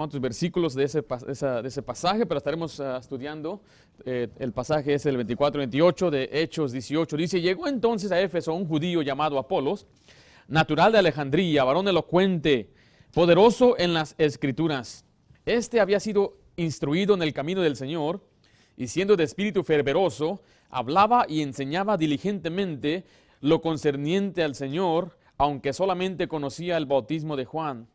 cuantos versículos de ese pasaje, pero estaremos estudiando. El pasaje es el 24-28 de Hechos 18. Dice: llegó entonces a Éfeso un judío llamado Apolos, natural de Alejandría, varón elocuente, poderoso en las Escrituras. Este había sido instruido en el camino del Señor, y siendo de espíritu fervoroso, hablaba y enseñaba diligentemente lo concerniente al Señor, aunque solamente conocía el bautismo de Juan.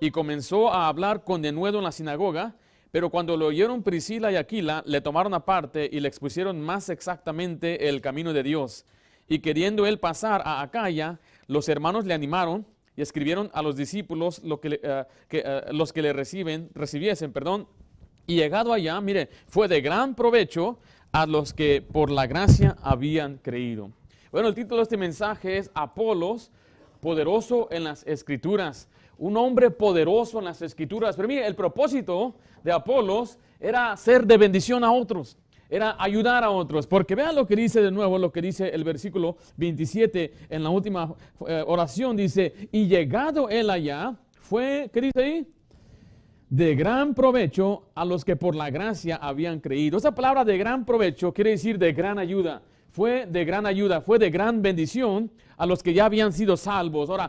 Y comenzó a hablar con denuedo en la sinagoga, pero cuando lo oyeron Priscila y Aquila, le tomaron aparte y le expusieron más exactamente el camino de Dios. Y queriendo él pasar a Acaya, los hermanos le animaron y escribieron a los discípulos los que le recibiesen. Y llegado allá, mire, fue de gran provecho a los que por la gracia habían creído. Bueno, el título de este mensaje es Apolos, poderoso en las Escrituras. Un hombre poderoso en las Escrituras. Pero mire, el propósito de Apolos era ser de bendición a otros, era ayudar a otros. Porque vean lo que dice de nuevo, lo que dice el versículo 27 en la última oración. Dice: y llegado él allá, fue, ¿qué dice ahí? De gran provecho a los que por la gracia habían creído. Esa palabra de gran provecho quiere decir de gran ayuda. Fue de gran ayuda, fue de gran bendición a los que ya habían sido salvos. Ahora,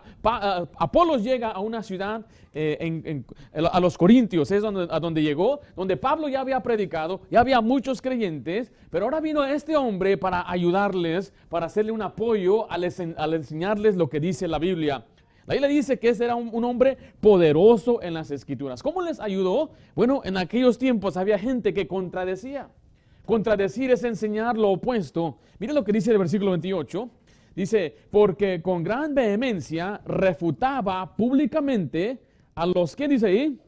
Apolos llega a una ciudad, a los Corintios, es a donde llegó, donde Pablo ya había predicado, ya había muchos creyentes, pero ahora vino este hombre para ayudarles, para hacerle un apoyo al enseñarles lo que dice la Biblia. La Biblia dice que ese era un hombre poderoso en las Escrituras. ¿Cómo les ayudó? Bueno, en aquellos tiempos había gente que contradecía. Contradecir es enseñar lo opuesto. Miren lo que dice el versículo 28. Dice: porque con gran vehemencia refutaba públicamente a los, ¿qué dice ahí?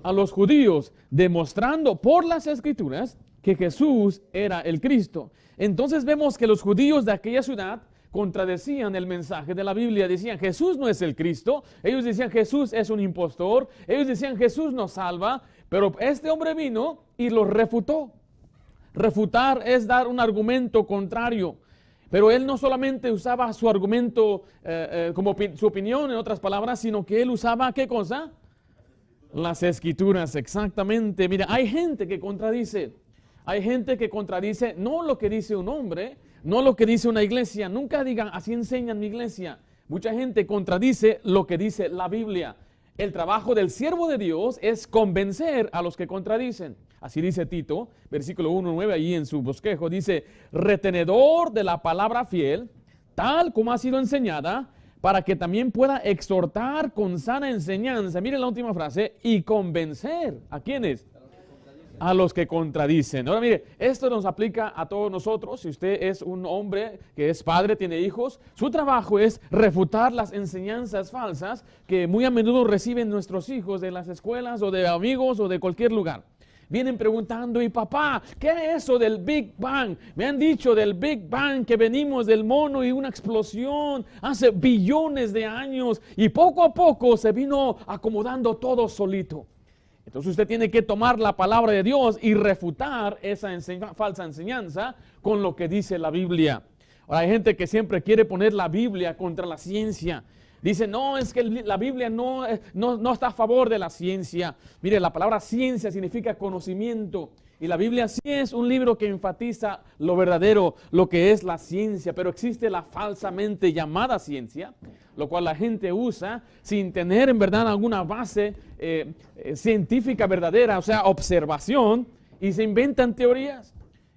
A los judíos, demostrando por las Escrituras que Jesús era el Cristo. Entonces vemos que los judíos de aquella ciudad contradecían el mensaje de la Biblia. Decían: Jesús no es el Cristo. Ellos decían: Jesús es un impostor. Ellos decían: Jesús nos salva. Pero este hombre vino y los refutó. Refutar es dar un argumento contrario. Pero él no solamente usaba su argumento como su opinión, en otras palabras, sino que él usaba, ¿qué cosa? Las Escrituras, exactamente. Mira, hay gente que contradice. Hay gente que contradice no lo que dice un hombre, no lo que dice una iglesia. Nunca digan: así enseña mi iglesia. Mucha gente contradice lo que dice la Biblia. El trabajo del siervo de Dios es convencer a los que contradicen. Así dice Tito, versículo 1-9, allí en su bosquejo, dice: retenedor de la palabra fiel, tal como ha sido enseñada, para que también pueda exhortar con sana enseñanza. Miren la última frase: y convencer. ¿A quiénes? A los que contradicen. Ahora mire, esto nos aplica a todos nosotros. Si usted es un hombre que es padre, tiene hijos, su trabajo es refutar las enseñanzas falsas que muy a menudo reciben nuestros hijos de las escuelas o de amigos o de cualquier lugar. Vienen preguntando: y papá, ¿qué es eso del Big Bang? Me han dicho del Big Bang que venimos del mono y una explosión hace billones de años y poco a poco se vino acomodando todo solito. Entonces usted tiene que tomar la palabra de Dios y refutar esa falsa enseñanza con lo que dice la Biblia. Ahora, hay gente que siempre quiere poner la Biblia contra la ciencia. Dice: no, es que la Biblia no está a favor de la ciencia. Mire, la palabra ciencia significa conocimiento. Y la Biblia sí es un libro que enfatiza lo verdadero, lo que es la ciencia. Pero existe la falsamente llamada ciencia, lo cual la gente usa sin tener en verdad alguna base científica verdadera, o sea, observación, y se inventan teorías.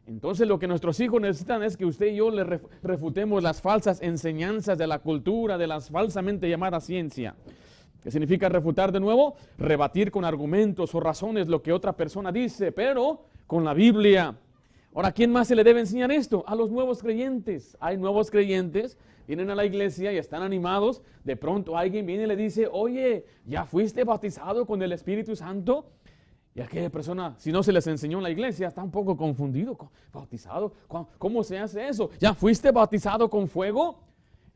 Entonces lo que nuestros hijos necesitan es que usted y yo le refutemos las falsas enseñanzas de la cultura, de la falsamente llamada ciencia. ¿Qué significa refutar de nuevo? Rebatir con argumentos o razones lo que otra persona dice, pero con la Biblia. Ahora, ¿a quién más se le debe enseñar esto? A los nuevos creyentes. Hay nuevos creyentes, vienen a la iglesia y están animados. De pronto alguien viene y le dice: oye, ¿ya fuiste bautizado con el Espíritu Santo? Y aquella persona, si no se les enseñó en la iglesia, está un poco confundido. ¿Bautizado? ¿Cómo se hace eso? ¿Ya fuiste bautizado con fuego?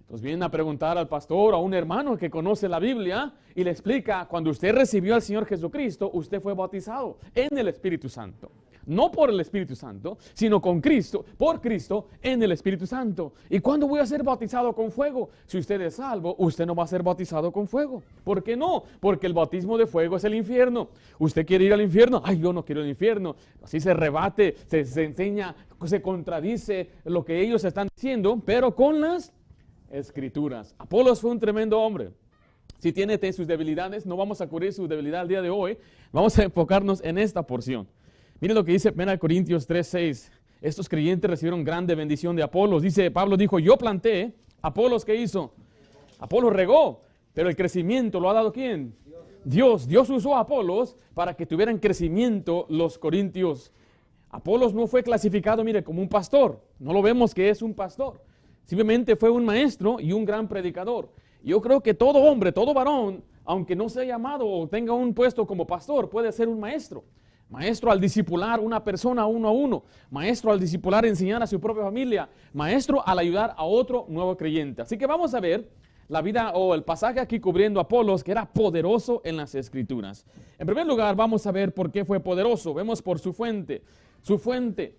Entonces vienen a preguntar al pastor o a un hermano que conoce la Biblia y le explica: cuando usted recibió al Señor Jesucristo, usted fue bautizado en el Espíritu Santo. no por el Espíritu Santo, sino con Cristo, por Cristo, en el Espíritu Santo. ¿Y cuándo voy a ser bautizado con fuego? Si usted es salvo, usted no va a ser bautizado con fuego. ¿Por qué no? Porque el bautismo de fuego es el infierno. ¿Usted quiere ir al infierno? Ay, yo no quiero ir al infierno. Así se rebate, se enseña, se contradice lo que ellos están diciendo, pero con las Escrituras. Apolos fue un tremendo hombre. Si tiene sus debilidades, no vamos a cubrir su debilidad el día de hoy. Vamos a enfocarnos en esta porción. Miren lo que dice 1 Corintios 3:6. Estos creyentes recibieron grande bendición de Apolos. Dice, Pablo dijo, yo planté, Apolos, ¿qué hizo? Apolos regó, pero el crecimiento lo ha dado ¿quién? Dios. Dios usó a Apolos para que tuvieran crecimiento los corintios. Apolos no fue clasificado, mire, como un pastor. No lo vemos que es un pastor. Simplemente fue un maestro y un gran predicador. Yo creo que todo hombre, todo varón, aunque no sea llamado o tenga un puesto como pastor, puede ser un maestro. Maestro al discipular una persona uno a uno. Maestro al discipular, enseñar a su propia familia. Maestro al ayudar a otro nuevo creyente. Así que vamos a ver la vida o el pasaje aquí cubriendo a Apolos, que era poderoso en las Escrituras. En primer lugar, vamos a ver por qué fue poderoso. Vemos por su fuente. Su fuente.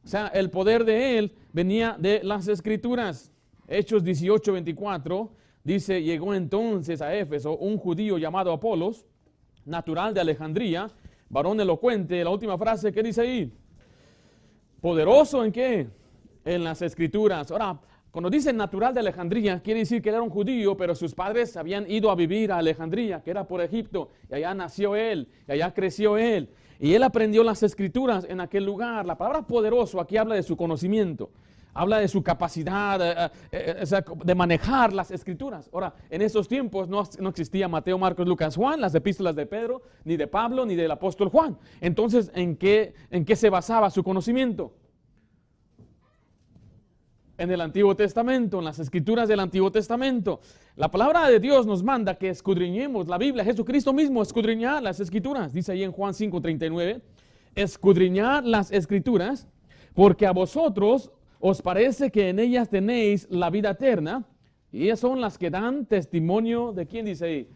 O sea, el poder de él venía de las Escrituras. Hechos 18:24. Dice, llegó entonces a Éfeso un judío llamado Apolos, natural de Alejandría, varón elocuente. La última frase, ¿qué dice ahí? ¿Poderoso en qué? En las Escrituras. Ahora, cuando dice natural de Alejandría, quiere decir que él era un judío, pero sus padres habían ido a vivir a Alejandría, que era por Egipto, y allá nació él, y allá creció él. Y él aprendió las Escrituras en aquel lugar. La palabra poderoso aquí habla de su conocimiento. Habla de su capacidad de manejar las Escrituras. Ahora, en esos tiempos no existía Mateo, Marcos, Lucas, Juan, las epístolas de Pedro, ni de Pablo, ni del apóstol Juan. Entonces, ¿en qué se basaba su conocimiento? En el Antiguo Testamento, en las Escrituras del Antiguo Testamento. La palabra de Dios nos manda que escudriñemos la Biblia. Jesucristo mismo escudriñar las Escrituras. Dice ahí en Juan 5:39, escudriñar las Escrituras, porque a vosotros os parece que en ellas tenéis la vida eterna, y ellas son las que dan testimonio de quién dice ahí,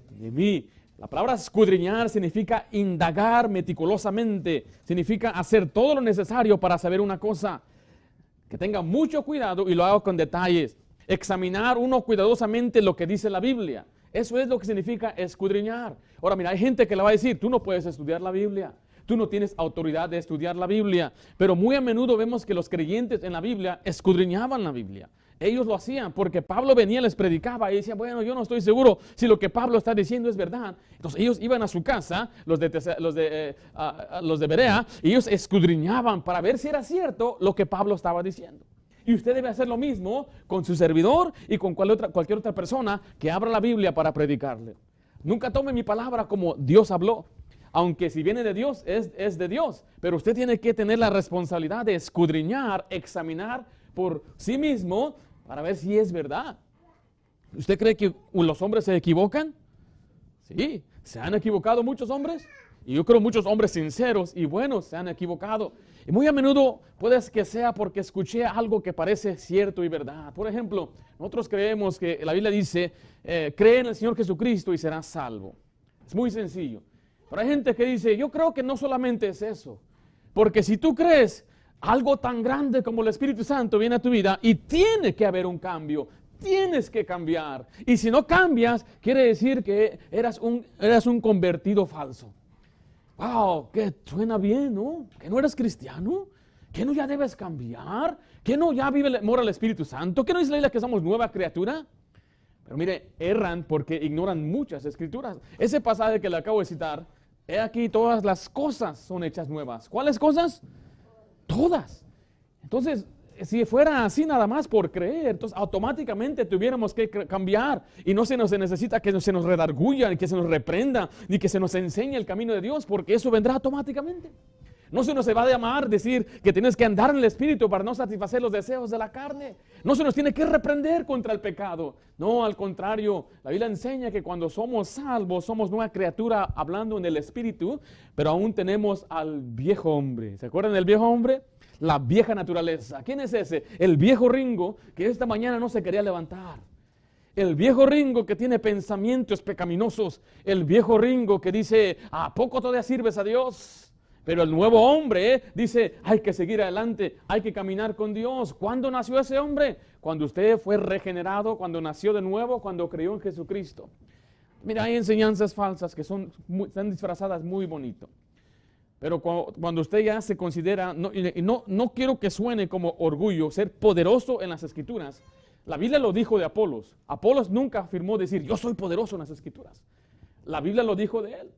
de mí. La palabra escudriñar significa indagar meticulosamente, significa hacer todo lo necesario para saber una cosa, que tenga mucho cuidado y lo haga con detalles, examinar uno cuidadosamente lo que dice la Biblia. Eso es lo que significa escudriñar. Ahora mira, hay gente que le va a decir, tú no puedes estudiar la Biblia. Tú no tienes autoridad de estudiar la Biblia. Pero muy a menudo vemos que los creyentes en la Biblia escudriñaban la Biblia. Ellos lo hacían porque Pablo venía, les predicaba y decía, bueno, yo no estoy seguro si lo que Pablo está diciendo es verdad. Entonces ellos iban a su casa, los de Berea, y ellos escudriñaban para ver si era cierto lo que Pablo estaba diciendo. Y usted debe hacer lo mismo con su servidor y con cualquier otra persona que abra la Biblia para predicarle. Nunca tome mi palabra como Dios habló. Aunque si viene de Dios, es de Dios. Pero usted tiene que tener la responsabilidad de escudriñar, examinar por sí mismo para ver si es verdad. ¿Usted cree que los hombres se equivocan? Sí, se han equivocado muchos hombres. Y yo creo muchos hombres sinceros y buenos se han equivocado. Y muy a menudo puede que sea porque escuché algo que parece cierto y verdad. Por ejemplo, nosotros creemos que la Biblia dice, cree en el Señor Jesucristo y serás salvo. Es muy sencillo. Pero hay gente que dice, yo creo que no solamente es eso. Porque si tú crees algo tan grande como el Espíritu Santo viene a tu vida y tiene que haber un cambio, tienes que cambiar. Y si no cambias, quiere decir que eras un convertido falso. Wow, que suena bien, ¿no? Que no eres cristiano, que no ya debes cambiar, que no ya mora el Espíritu Santo, que no dice la Biblia que somos nueva criatura. Pero mire, erran porque ignoran muchas Escrituras. Ese pasaje que le acabo de citar, he aquí todas las cosas son hechas nuevas. ¿Cuáles cosas? Todas. Entonces, si fuera así nada más por creer, entonces automáticamente tuviéramos que cambiar. Y no se nos necesita que se nos redarguya, ni que se nos reprenda, ni que se nos enseñe el camino de Dios, porque eso vendrá automáticamente. No se nos va a llamar decir que tienes que andar en el Espíritu para no satisfacer los deseos de la carne. No se nos tiene que reprender contra el pecado. No, al contrario, la Biblia enseña que cuando somos salvos, somos nueva criatura hablando en el Espíritu, pero aún tenemos al viejo hombre. ¿Se acuerdan del viejo hombre? La vieja naturaleza. ¿Quién es ese? El viejo Ringo que esta mañana no se quería levantar. El viejo Ringo que tiene pensamientos pecaminosos. El viejo Ringo que dice, ¿a poco todavía sirves a Dios? Pero el nuevo hombre dice, hay que seguir adelante, hay que caminar con Dios. ¿Cuándo nació ese hombre? Cuando usted fue regenerado, cuando nació de nuevo, cuando creyó en Jesucristo. Mira, hay enseñanzas falsas que están disfrazadas muy bonito. Pero cuando usted ya se considera, no quiero que suene como orgullo, ser poderoso en las Escrituras. La Biblia lo dijo de Apolos. Apolos nunca afirmó decir, yo soy poderoso en las Escrituras. La Biblia lo dijo de él.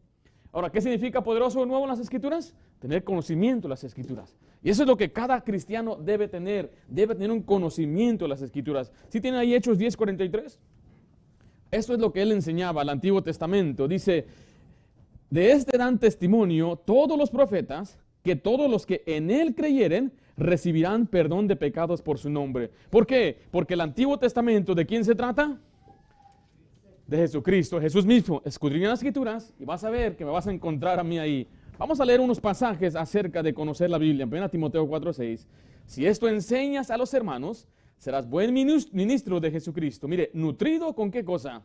Ahora, ¿qué significa poderoso de nuevo en las Escrituras? Tener conocimiento de las Escrituras. Y eso es lo que cada cristiano debe tener un conocimiento de las Escrituras. ¿Sí tiene ahí Hechos 10:43? Esto es lo que él enseñaba al Antiguo Testamento. Dice, de este dan testimonio todos los profetas, que todos los que en él creyeren recibirán perdón de pecados por su nombre. ¿Por qué? Porque el Antiguo Testamento, ¿de quién se trata? De Jesucristo, Jesús mismo. Escudriña las Escrituras y vas a ver que me vas a encontrar a mí ahí. Vamos a leer unos pasajes acerca de conocer la Biblia. En 1 Timoteo 4:6. Si esto enseñas a los hermanos, serás buen ministro de Jesucristo. Mire, nutrido ¿con qué cosa?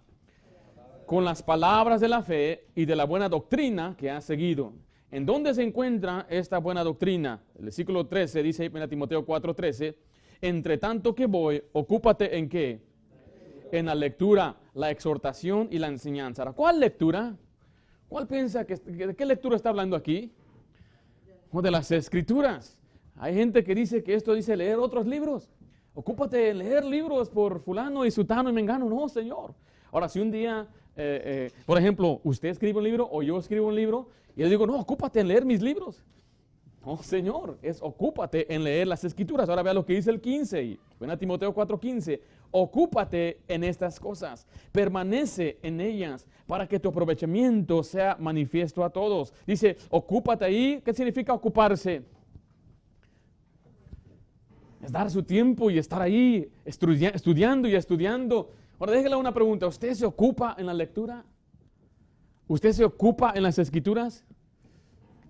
Con las palabras de la fe y de la buena doctrina que has seguido. ¿En dónde se encuentra esta buena doctrina? El versículo 13 dice en Timoteo 4:13, entre tanto que voy, ocúpate ¿en qué? En la lectura, la exhortación y la enseñanza. Ahora, ¿cuál lectura? ¿Cuál piensa de qué lectura está hablando aquí? O de las Escrituras. Hay gente que dice que esto dice leer otros libros. Ocúpate en leer libros por fulano y sutano y mengano. No, Señor. Ahora, si un día, por ejemplo, usted escribe un libro o yo escribo un libro y yo digo, no, ocúpate en leer mis libros. No, Señor, es ocúpate en leer las Escrituras. Ahora vea lo que dice el 15, y en Timoteo 4:15. Ocúpate en estas cosas, permanece en ellas, para que tu aprovechamiento sea manifiesto a todos. Dice, ocúpate ahí. ¿Qué significa ocuparse? Es dar su tiempo y estar ahí estudiando y estudiando. Ahora déjale una pregunta, ¿usted se ocupa en la lectura? ¿Usted se ocupa en las Escrituras?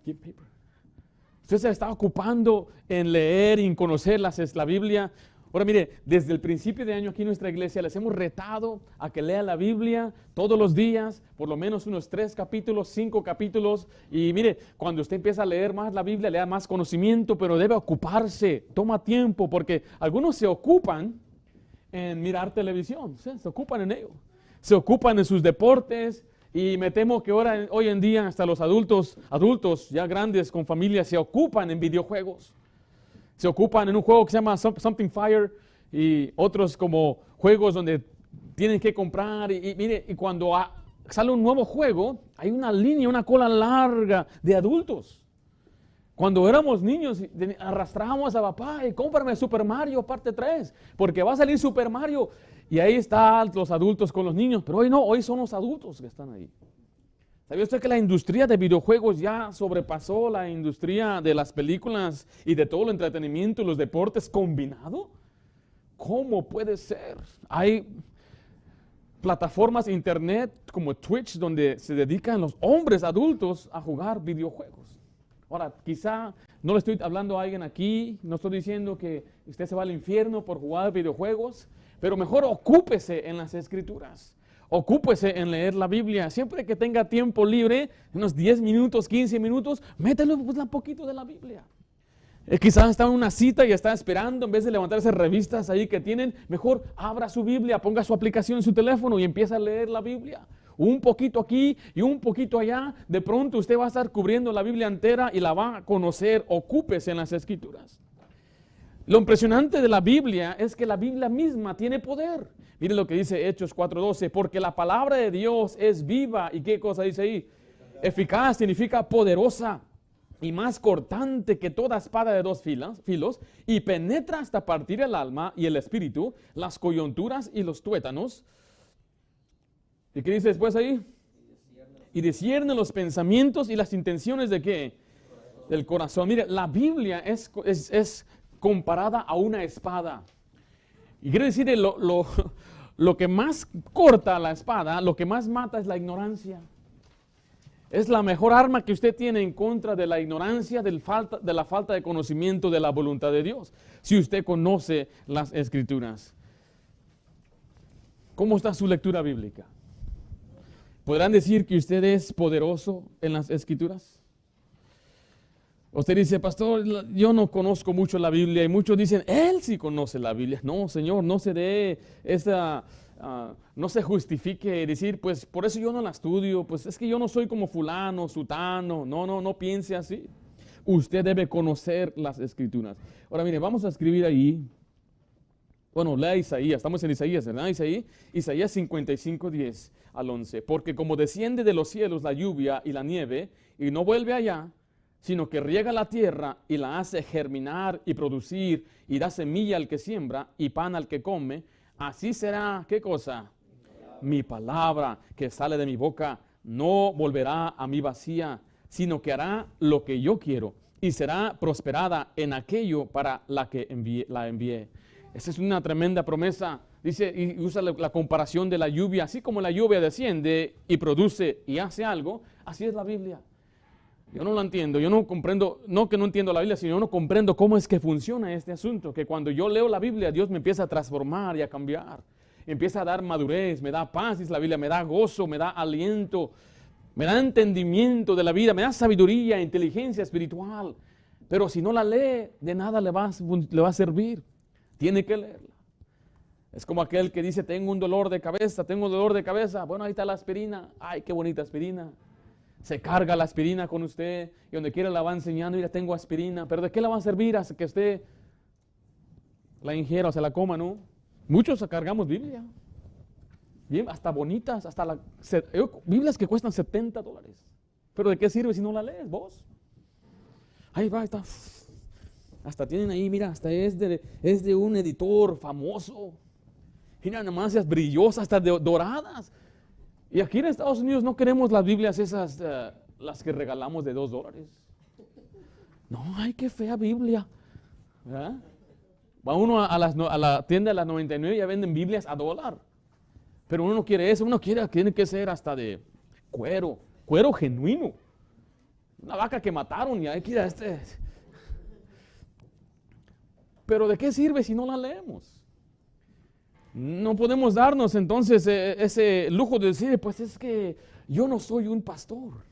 ¿Usted se está ocupando en leer y en conocer la Biblia? Ahora mire, desde el principio de año aquí en nuestra iglesia les hemos retado a que lea la Biblia todos los días, por lo menos unos 3 capítulos, 5 capítulos. Y mire, cuando usted empieza a leer más la Biblia, le da más conocimiento, pero debe ocuparse, toma tiempo, porque algunos se ocupan en mirar televisión, ¿sí? Se ocupan en ello. Se ocupan en sus deportes. Y me temo que hoy en día hasta los adultos ya grandes con familia se ocupan en videojuegos. Se ocupan en un juego que se llama Something Fire y otros como juegos donde tienen que comprar. Y mire, y cuando sale un nuevo juego, hay una línea, una cola larga de adultos. Cuando éramos niños, arrastrábamos a papá y cómprame Super Mario parte 3, porque va a salir Super Mario. Y ahí están los adultos con los niños, pero hoy no, hoy son los adultos que están ahí. ¿Sabía usted que la industria de videojuegos ya sobrepasó la industria de las películas y de todo el entretenimiento y los deportes combinado? ¿Cómo puede ser? Hay plataformas de internet como Twitch donde se dedican los hombres adultos a jugar videojuegos. Ahora, quizá no le estoy hablando a alguien aquí, no estoy diciendo que usted se va al infierno por jugar videojuegos, pero mejor ocúpese en las Escrituras. Ocúpese en leer la Biblia. Siempre que tenga tiempo libre, unos 10 minutos, 15 minutos, mételo un poquito de la Biblia. Quizás está en una cita y está esperando, en vez de levantar esas revistas ahí que tienen, mejor abra su Biblia, ponga su aplicación en su teléfono y empieza a leer la Biblia. Un poquito aquí y un poquito allá. De pronto usted va a estar cubriendo la Biblia entera y la va a conocer. Ocúpese en las Escrituras. Lo impresionante de la Biblia es que la Biblia misma tiene poder. Mire lo que dice Hechos 4:12, porque la palabra de Dios es viva. ¿Y qué cosa dice ahí? Eficaz significa poderosa y más cortante que toda espada de 2 filos y penetra hasta partir el alma y el espíritu, las coyunturas y los tuétanos. ¿Y qué dice después ahí? Y discierne los pensamientos y las intenciones de ¿qué? Del corazón. Mire, la Biblia es comparada a una espada. Y quiere decir lo que más corta la espada, lo que más mata es la ignorancia. Es la mejor arma que usted tiene en contra de la ignorancia, de la falta de conocimiento de la voluntad de Dios. Si usted conoce las Escrituras. ¿Cómo está su lectura bíblica? ¿Podrán decir que usted es poderoso en las Escrituras? Usted dice, pastor, yo no conozco mucho la Biblia, y muchos dicen, él sí conoce la Biblia. No, Señor, no se dé no se justifique decir, pues por eso yo no la estudio, pues es que yo no soy como fulano, sutano. No piense así. Usted debe conocer las Escrituras. Ahora mire, vamos a escribir ahí. Bueno, lea Isaías, estamos en Isaías, ¿verdad? Isaías 55, 10 al 11. Porque como desciende de los cielos la lluvia y la nieve, y no vuelve allá, sino que riega la tierra y la hace germinar y producir, y da semilla al que siembra y pan al que come, así será, ¿qué cosa? Mi palabra que sale de mi boca no volverá a mí vacía, sino que hará lo que yo quiero, y será prosperada en aquello para la que la envié. Esa es una tremenda promesa. Dice, y usa la comparación de la lluvia. Así como la lluvia desciende y produce y hace algo, así es la Biblia. Yo no lo entiendo, yo no comprendo, no que no entiendo la Biblia, sino yo no comprendo cómo es que funciona este asunto. Que cuando yo leo la Biblia, Dios me empieza a transformar y a cambiar. Empieza a dar madurez, me da paz, dice la Biblia, me da gozo, me da aliento, me da entendimiento de la vida, me da sabiduría, inteligencia espiritual. Pero si no la lee, de nada le va a servir. Tiene que leerla. Es como aquel que dice, tengo un dolor de cabeza, tengo un dolor de cabeza. Bueno, ahí está la aspirina. Ay, qué bonita aspirina. Se carga la aspirina con usted y donde quiera la va enseñando, mira, tengo aspirina. Pero ¿de qué la va a servir hasta que usted la ingiera o se la coma, no? Muchos cargamos Biblia. Bien, hasta bonitas, Biblias que cuestan $70. Pero ¿de qué sirve si no la lees vos? Ahí va, está. Hasta tienen ahí, mira, hasta es de un editor famoso. Mira, nada más esas brillosas, hasta doradas. Y aquí en Estados Unidos no queremos las Biblias esas, las que regalamos de $2. No, ay, qué fea Biblia. ¿Verdad? Va uno a la tienda de las 99 y ya venden Biblias a $1. Pero uno no quiere eso, tiene que ser hasta de cuero genuino. Una vaca que mataron y hay que ir a Pero ¿de qué sirve si no la leemos? No podemos darnos entonces ese lujo de decir, pues es que yo no soy un pastor.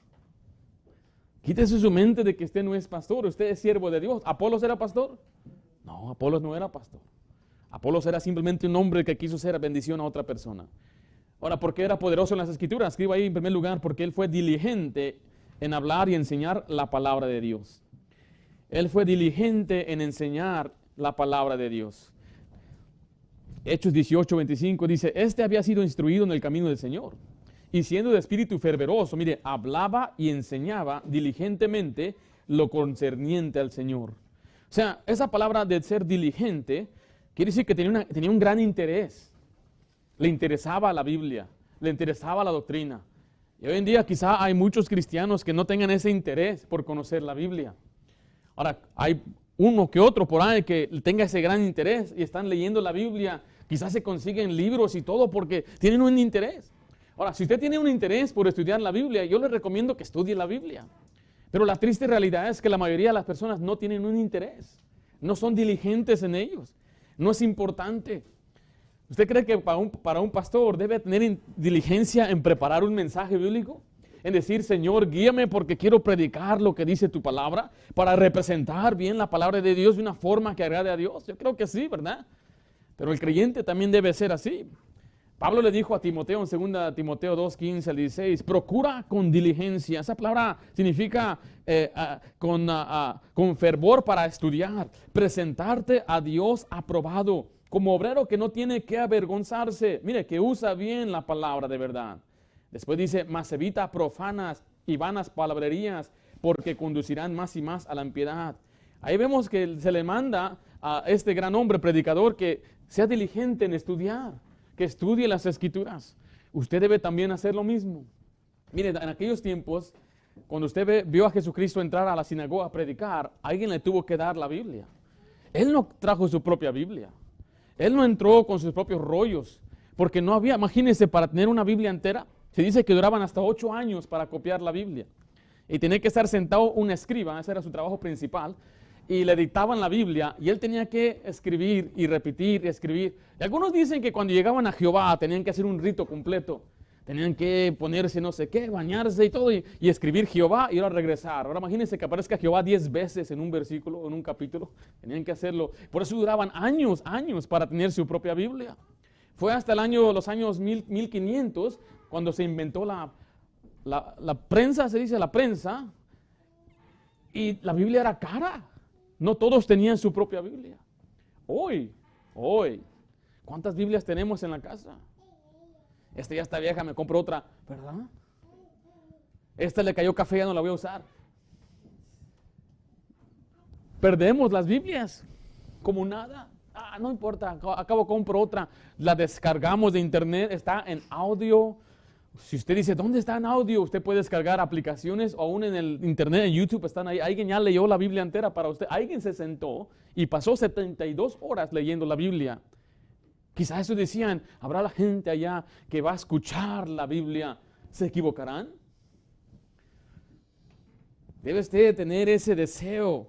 Quítese su mente de que usted no es pastor, usted es siervo de Dios. ¿Apolos era pastor? No, Apolos no era pastor. Apolos era simplemente un hombre que quiso ser bendición a otra persona. Ahora, ¿por qué era poderoso en las Escrituras? Escribo ahí en primer lugar, porque él fue diligente en hablar y enseñar la palabra de Dios. Él fue diligente en enseñar la palabra de Dios. Hechos 18:25 dice, este había sido instruido en el camino del Señor, y siendo de espíritu fervoroso, mire, hablaba y enseñaba diligentemente lo concerniente al Señor. O sea, esa palabra de ser diligente quiere decir que tenía un gran interés. Le interesaba la Biblia, le interesaba la doctrina. Y hoy en día quizá hay muchos cristianos que no tengan ese interés por conocer la Biblia. Ahora, hay uno que otro por ahí que tenga ese gran interés y están leyendo la Biblia, quizás se consiguen libros y todo porque tienen un interés. Ahora, si usted tiene un interés por estudiar la Biblia, yo le recomiendo que estudie la Biblia. Pero la triste realidad es que la mayoría de las personas no tienen un interés, no son diligentes en ellos, no es importante. ¿Usted cree que para un pastor debe tener diligencia en preparar un mensaje bíblico? En decir, Señor, guíame porque quiero predicar lo que dice tu palabra, para representar bien la palabra de Dios de una forma que agrade a Dios. Yo creo que sí, ¿verdad? Pero el creyente también debe ser así. Pablo le dijo a Timoteo en 2 Timoteo 2:15 al 16, procura con diligencia. Esa palabra significa con fervor para estudiar, presentarte a Dios aprobado, como obrero que no tiene que avergonzarse. Mire, que usa bien la palabra de verdad. Después dice, mas evita profanas y vanas palabrerías, porque conducirán más y más a la impiedad. Ahí vemos que se le manda a este gran hombre predicador que sea diligente en estudiar, que estudie las Escrituras. Usted debe también hacer lo mismo. Mire, en aquellos tiempos, cuando usted vio a Jesucristo entrar a la sinagoga a predicar, alguien le tuvo que dar la Biblia. Él no trajo su propia Biblia. Él no entró con sus propios rollos, porque no había, imagínense, para tener una Biblia entera, se dice que duraban hasta 8 años para copiar la Biblia. Y tenía que estar sentado un escriba, ese era su trabajo principal, y le dictaban la Biblia, y él tenía que escribir y repetir y escribir. Y algunos dicen que cuando llegaban a Jehová tenían que hacer un rito completo, Tenían que ponerse no sé qué, bañarse y todo, y escribir Jehová y ahora regresar. Ahora imagínense que aparezca Jehová 10 veces en un versículo, en un capítulo. Tenían que hacerlo. Por eso duraban años para tener su propia Biblia. Fue hasta los años 1500 cuando se inventó la prensa, se dice la prensa, y la Biblia era cara. No todos tenían su propia Biblia. Hoy, ¿cuántas Biblias tenemos en la casa? Esta ya está vieja, me compro otra, ¿verdad? Esta le cayó café, ya no la voy a usar. Perdemos las Biblias como nada. No importa, acabo compro otra. La descargamos de internet, está en audio. Si usted dice, ¿dónde está en audio? Usted puede descargar aplicaciones o aún en el internet, en YouTube están ahí. Alguien ya leyó la Biblia entera para usted. Alguien se sentó y pasó 72 horas leyendo la Biblia. Quizás eso decían, habrá la gente allá que va a escuchar la Biblia. ¿Se equivocarán? Debe usted tener ese deseo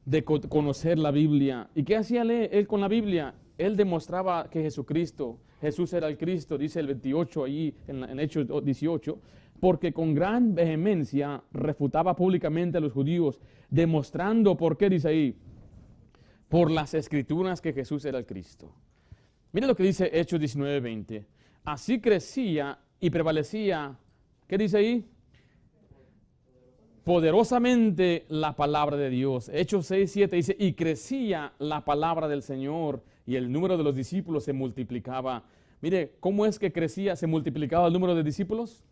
de conocer la Biblia. ¿Y qué hacía él con la Biblia? Él demostraba que Jesús era el Cristo, dice el 28 ahí en Hechos 18, porque con gran vehemencia refutaba públicamente a los judíos, demostrando, ¿por qué dice ahí? Por las Escrituras que Jesús era el Cristo. Mire lo que dice Hechos 19:20. Así crecía y prevalecía, ¿qué dice ahí? Poderosamente la palabra de Dios. Hechos 6:7 dice, y crecía la palabra del Señor y el número de los discípulos se multiplicaba. Mire, ¿cómo es que se multiplicaba el número de discípulos?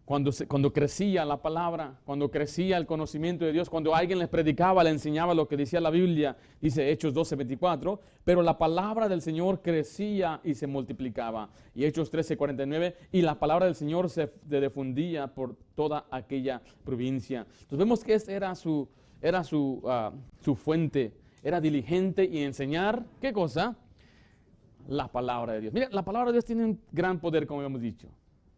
Cuando crecía la palabra, cuando crecía el conocimiento de Dios, cuando alguien les predicaba, le enseñaba lo que decía la Biblia, dice Hechos 12:24, pero la palabra del Señor crecía y se multiplicaba. Y Hechos 13:49, y la palabra del Señor se difundía por toda aquella provincia. Entonces vemos que esta era su fuente, era diligente y enseñar, ¿qué cosa? La palabra de Dios. Mira, la palabra de Dios tiene un gran poder, como hemos dicho.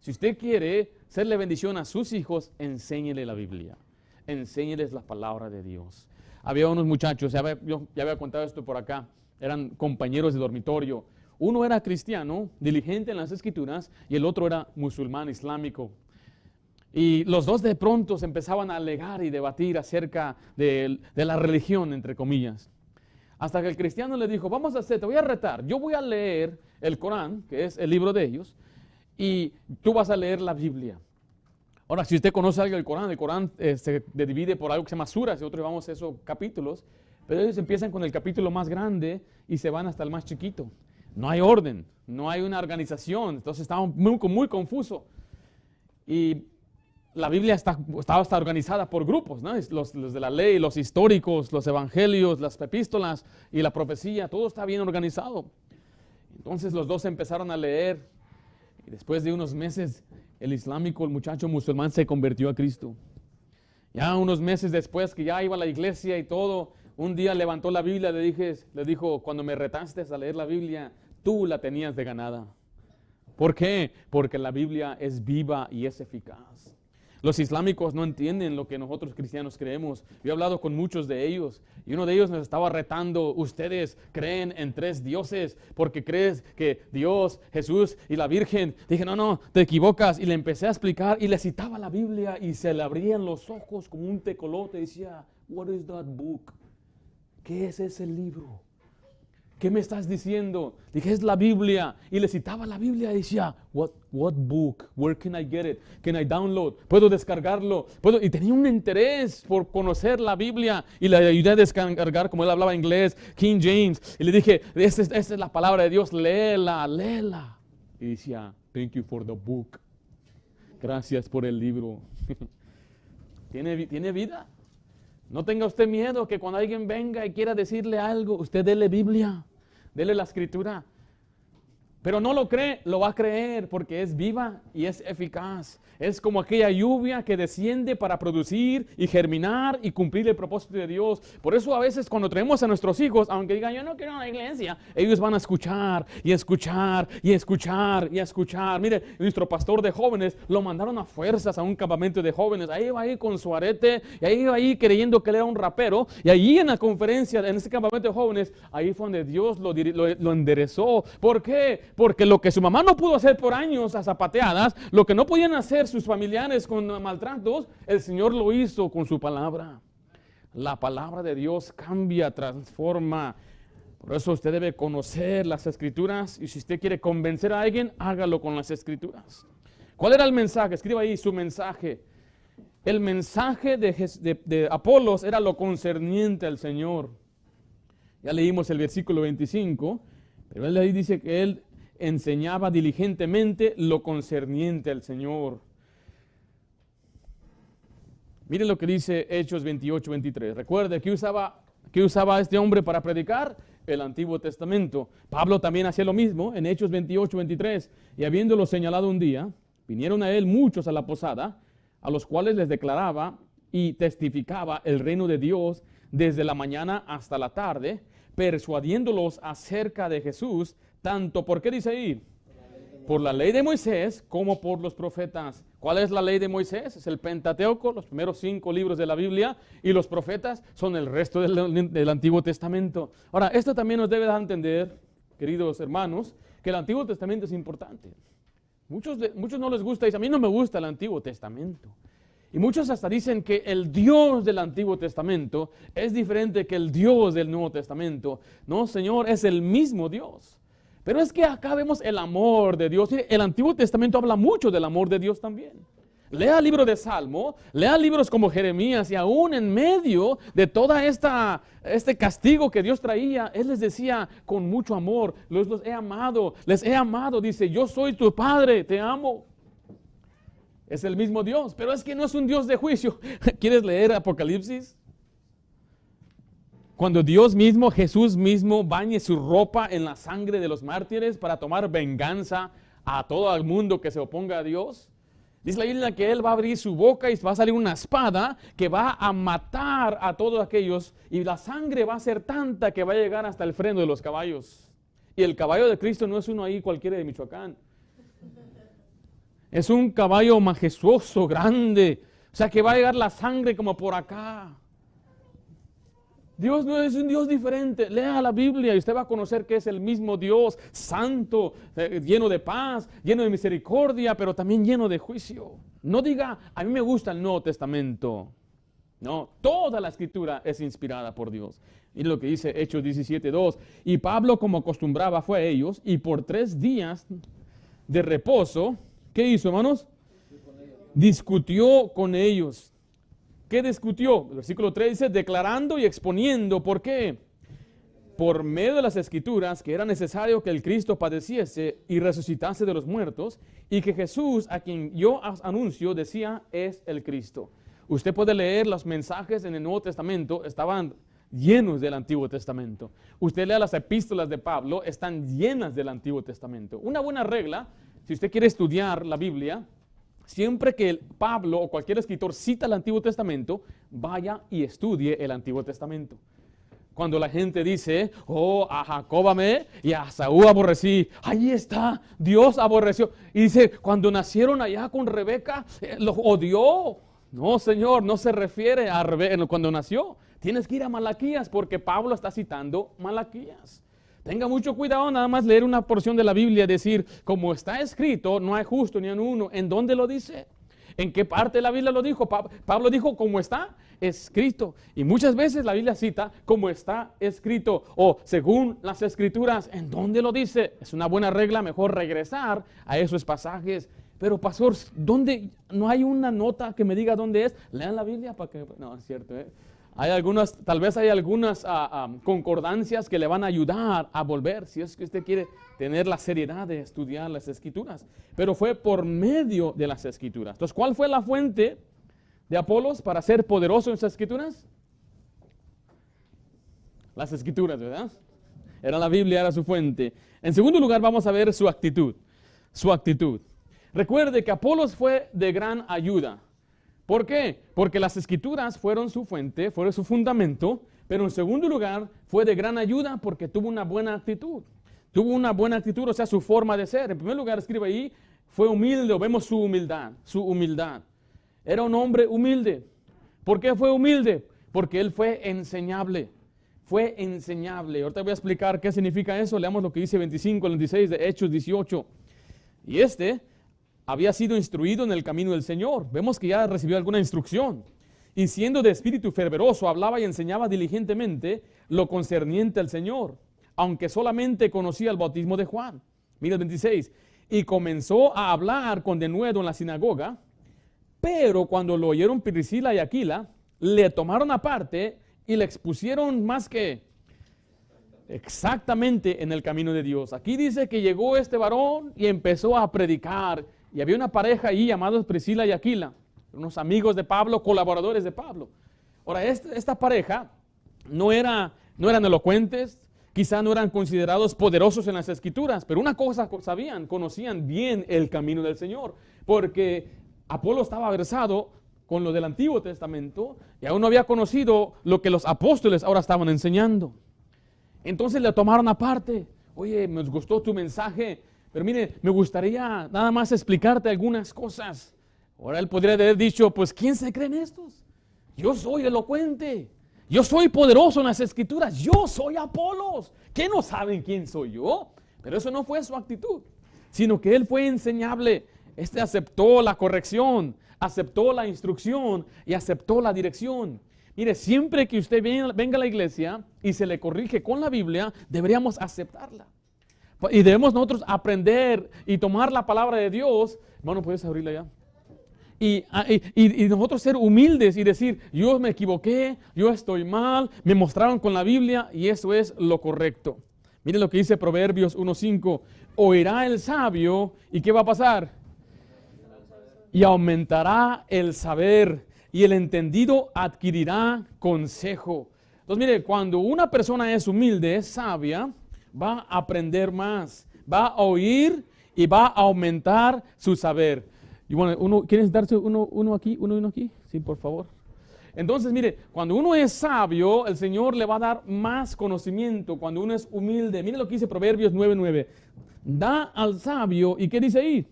Si usted quiere serle bendición a sus hijos, enséñele la Biblia. Enséñeles la palabra de Dios. Había unos muchachos, yo ya había contado esto por acá, eran compañeros de dormitorio. Uno era cristiano, diligente en las escrituras, y el otro era musulmán islámico. Y los dos de pronto se empezaban a alegar y debatir acerca de la religión, entre comillas. Hasta que el cristiano le dijo, te voy a retar, yo voy a leer el Corán, que es el libro de ellos, y tú vas a leer la Biblia. Ahora, si usted conoce algo del Corán, el Corán se divide por algo que se llama suras, y nosotros llevamos esos capítulos, pero ellos empiezan con el capítulo más grande y se van hasta el más chiquito. No hay orden, no hay una organización, entonces estaba muy confuso. Y la Biblia estaba hasta organizada por grupos, ¿no? Los de la ley, los históricos, los evangelios, las epístolas y la profecía, todo está bien organizado. Entonces los dos empezaron a leer. Y después de unos meses, el muchacho musulmán se convirtió a Cristo. Ya unos meses después que ya iba a la iglesia y todo, un día levantó la Biblia y le dijo, cuando me retaste a leer la Biblia, tú la tenías de ganada. ¿Por qué? Porque la Biblia es viva y es eficaz. Los islámicos no entienden lo que nosotros cristianos creemos. Yo he hablado con muchos de ellos y uno de ellos nos estaba retando. Ustedes creen en 3 dioses porque crees que Dios, Jesús y la Virgen. Dije, no, te equivocas. Y le empecé a explicar y le citaba la Biblia y se le abrían los ojos como un tecolote. Decía, what is that book? ¿Qué es ese libro? ¿Qué me estás diciendo? Dije, es la Biblia. Y le citaba la Biblia y decía, what book? Where can I get it? Can I download? ¿Puedo descargarlo? Y tenía un interés por conocer la Biblia. Y le ayudé a descargar, como él hablaba inglés, King James. Y le dije, esta es la palabra de Dios, léela. Y decía, thank you for the book. Gracias por el libro. ¿Tiene vida? No tenga usted miedo que cuando alguien venga y quiera decirle algo, usted dele Biblia, dele la escritura. Pero no lo cree, lo va a creer porque es viva y es eficaz. Es como aquella lluvia que desciende para producir y germinar y cumplir el propósito de Dios. Por eso a veces cuando traemos a nuestros hijos, aunque digan yo no quiero ir a la iglesia, ellos van a escuchar y escuchar y escuchar y escuchar. Mire, nuestro pastor de jóvenes lo mandaron a fuerzas a un campamento de jóvenes. Ahí iba ahí con su arete y ahí iba ahí creyendo que él era un rapero. Y allí en la conferencia, en ese campamento de jóvenes, ahí fue donde Dios lo enderezó. ¿Por qué? Porque lo que su mamá no pudo hacer por años a zapateadas, lo que no podían hacer sus familiares con maltratos, el Señor lo hizo con su palabra. La palabra de Dios cambia, transforma. Por eso usted debe conocer las Escrituras, y si usted quiere convencer a alguien, hágalo con las Escrituras. ¿Cuál era el mensaje? Escriba ahí su mensaje. El mensaje de Apolos era lo concerniente al Señor. Ya leímos el versículo 25, pero él ahí dice que él enseñaba diligentemente lo concerniente al Señor. Miren lo que dice Hechos 28, 23. Recuerde, ¿qué usaba este hombre para predicar? El Antiguo Testamento. Pablo también hacía lo mismo en Hechos 28, 23. Y habiéndolo señalado un día, vinieron a él muchos a la posada, a los cuales les declaraba y testificaba el reino de Dios desde la mañana hasta la tarde, persuadiéndolos acerca de Jesús, tanto, ¿por qué dice ahí? Por la ley de Moisés como por los profetas. ¿Cuál es la ley de Moisés? Es el Pentateuco, los primeros 5 libros de la Biblia, y los profetas son el resto del Antiguo Testamento. Ahora, esto también nos debe dar a entender, queridos hermanos, que el Antiguo Testamento es importante. Muchos no les gusta, dicen, a mí no me gusta el Antiguo Testamento. Y muchos hasta dicen que el Dios del Antiguo Testamento es diferente que el Dios del Nuevo Testamento. No, Señor, es el mismo Dios. Pero es que acá vemos el amor de Dios. El Antiguo Testamento habla mucho del amor de Dios también. Lea el libro de Salmo, lea libros como Jeremías, y aún en medio de toda este castigo que Dios traía, Él les decía con mucho amor, los les he amado, dice, yo soy tu Padre, te amo. Es el mismo Dios, pero es que no es un Dios de juicio. ¿Quieres leer Apocalipsis? Cuando Dios mismo, Jesús mismo, bañe su ropa en la sangre de los mártires para tomar venganza a todo el mundo que se oponga a Dios. Dice la Biblia que Él va a abrir su boca y va a salir una espada que va a matar a todos aquellos, y la sangre va a ser tanta que va a llegar hasta el freno de los caballos. Y el caballo de Cristo no es uno ahí cualquiera de Michoacán. Es un caballo majestuoso, grande. O sea que va a llegar la sangre como por acá. Dios no es un Dios diferente. Lea la Biblia y usted va a conocer que es el mismo Dios, santo, lleno de paz, lleno de misericordia, pero también lleno de juicio. No diga, a mí me gusta el Nuevo Testamento. No, toda la Escritura es inspirada por Dios. Y lo que dice Hechos 17:2. Y Pablo, como acostumbraba, fue a ellos, y por 3 días de reposo, ¿qué hizo, hermanos? Discutió con ellos. ¿Qué discutió? El versículo 3 dice, declarando y exponiendo. ¿Por qué? Por medio de las Escrituras, que era necesario que el Cristo padeciese y resucitase de los muertos, y que Jesús, a quien yo anuncio, decía, es el Cristo. Usted puede leer los mensajes en el Nuevo Testamento, estaban llenos del Antiguo Testamento. Usted lea las epístolas de Pablo, están llenas del Antiguo Testamento. Una buena regla, si usted quiere estudiar la Biblia, siempre que Pablo o cualquier escritor cita el Antiguo Testamento, vaya y estudie el Antiguo Testamento. Cuando la gente dice, oh, a Jacob amé y a Saúl aborrecí, ahí está, Dios aborreció. Y dice, cuando nacieron allá con Rebeca, los odió. No, Señor, no se refiere a Rebeca cuando nació. Tienes que ir a Malaquías porque Pablo está citando Malaquías. Tenga mucho cuidado nada más leer una porción de la Biblia y decir, como está escrito, no hay justo ni en uno. ¿En dónde lo dice? ¿En qué parte de la Biblia lo dijo? Pablo dijo, como está escrito. Y muchas veces la Biblia cita, como está escrito, o según las Escrituras. ¿En dónde lo dice? Es una buena regla, mejor regresar a esos pasajes. Pero pastor, ¿dónde? No hay una nota que me diga dónde es. Lean la Biblia para que... No, es cierto, Hay algunas, tal vez hay algunas concordancias que le van a ayudar a volver, si es que usted quiere tener la seriedad de estudiar las Escrituras. Pero fue por medio de las Escrituras. Entonces, ¿cuál fue la fuente de Apolos para ser poderoso en las Escrituras? Las Escrituras, ¿verdad? Era la Biblia, era su fuente. En segundo lugar, vamos a ver su actitud. Su actitud. Recuerde que Apolos fue de gran ayuda. ¿Por qué? Porque las Escrituras fueron su fuente, fueron su fundamento, pero en segundo lugar fue de gran ayuda porque tuvo una buena actitud. Tuvo una buena actitud, o sea, su forma de ser. En primer lugar, escribe ahí, fue humilde, o vemos su humildad, su humildad. Era un hombre humilde. ¿Por qué fue humilde? Porque él fue enseñable. fue enseñable. Ahorita voy a explicar qué significa eso. Leamos lo que dice 25 al 26 de Hechos 18. Y había sido instruido en el camino del Señor. Vemos que ya recibió alguna instrucción. Y siendo de espíritu fervoroso, hablaba y enseñaba diligentemente lo concerniente al Señor, aunque solamente conocía el bautismo de Juan. Mira el 26. Y comenzó a hablar con denuedo en la sinagoga, pero cuando lo oyeron Priscila y Aquila, le tomaron aparte y le expusieron más que exactamente en el camino de Dios. Aquí dice que llegó este varón y empezó a predicar. Y había una pareja ahí llamados Priscila y Aquila, unos amigos de Pablo, colaboradores de Pablo. Ahora, esta pareja no eran elocuentes, quizá no eran considerados poderosos en las Escrituras, pero una cosa sabían, conocían bien el camino del Señor, porque Apolo estaba versado con lo del Antiguo Testamento y aún no había conocido lo que los apóstoles ahora estaban enseñando. Entonces le tomaron aparte. Oye, me gustó tu mensaje, pero mire, me gustaría nada más explicarte algunas cosas. Ahora él podría haber dicho, pues ¿quién se creen estos? Yo soy elocuente, yo soy poderoso en las Escrituras, yo soy Apolos. ¿Qué no saben quién soy yo? Pero eso no fue su actitud, sino que él fue enseñable. Aceptó la corrección, aceptó la instrucción y aceptó la dirección. Mire, siempre que usted venga a la iglesia y se le corrige con la Biblia, deberíamos aceptarla. Y debemos nosotros aprender y tomar la palabra de Dios. Hermano, ¿puedes abrirla ya? Y nosotros ser humildes y decir, yo me equivoqué, yo estoy mal, me mostraron con la Biblia y eso es lo correcto. Miren lo que dice Proverbios 1:5. Oirá el sabio y ¿qué va a pasar? Y aumentará el saber y el entendido adquirirá consejo. Entonces mire, cuando una persona es humilde, es sabia, va a aprender más, va a oír y va a aumentar su saber. Y bueno, ¿quieren darse uno aquí? Sí, por favor. Entonces mire, cuando uno es sabio, el Señor le va a dar más conocimiento. Cuando uno es humilde, mire lo que dice Proverbios 9:9. Da al sabio, ¿y qué dice ahí?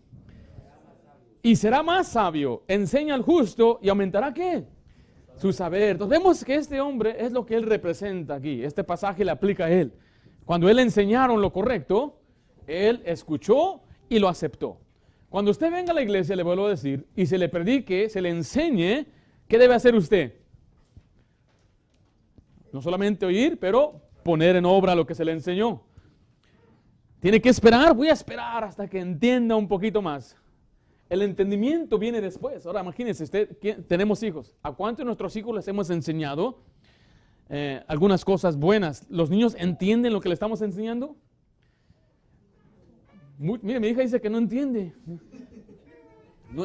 Y será más sabio, enseña al justo y aumentará ¿qué? Su saber. Entonces vemos que este hombre es lo que él representa aquí. Este pasaje le aplica a él. Cuando él enseñaron lo correcto, él escuchó y lo aceptó. Cuando usted venga a la iglesia, le vuelvo a decir, y se le predique, se le enseñe, ¿qué debe hacer usted? No solamente oír, pero poner en obra lo que se le enseñó. Tiene que esperar, voy a esperar hasta que entienda un poquito más. El entendimiento viene después. Ahora imagínense, tenemos hijos. ¿A cuántos de nuestros hijos les hemos enseñado algunas cosas buenas? ¿Los niños entienden lo que le estamos enseñando? Mire, mi hija dice que no entiende.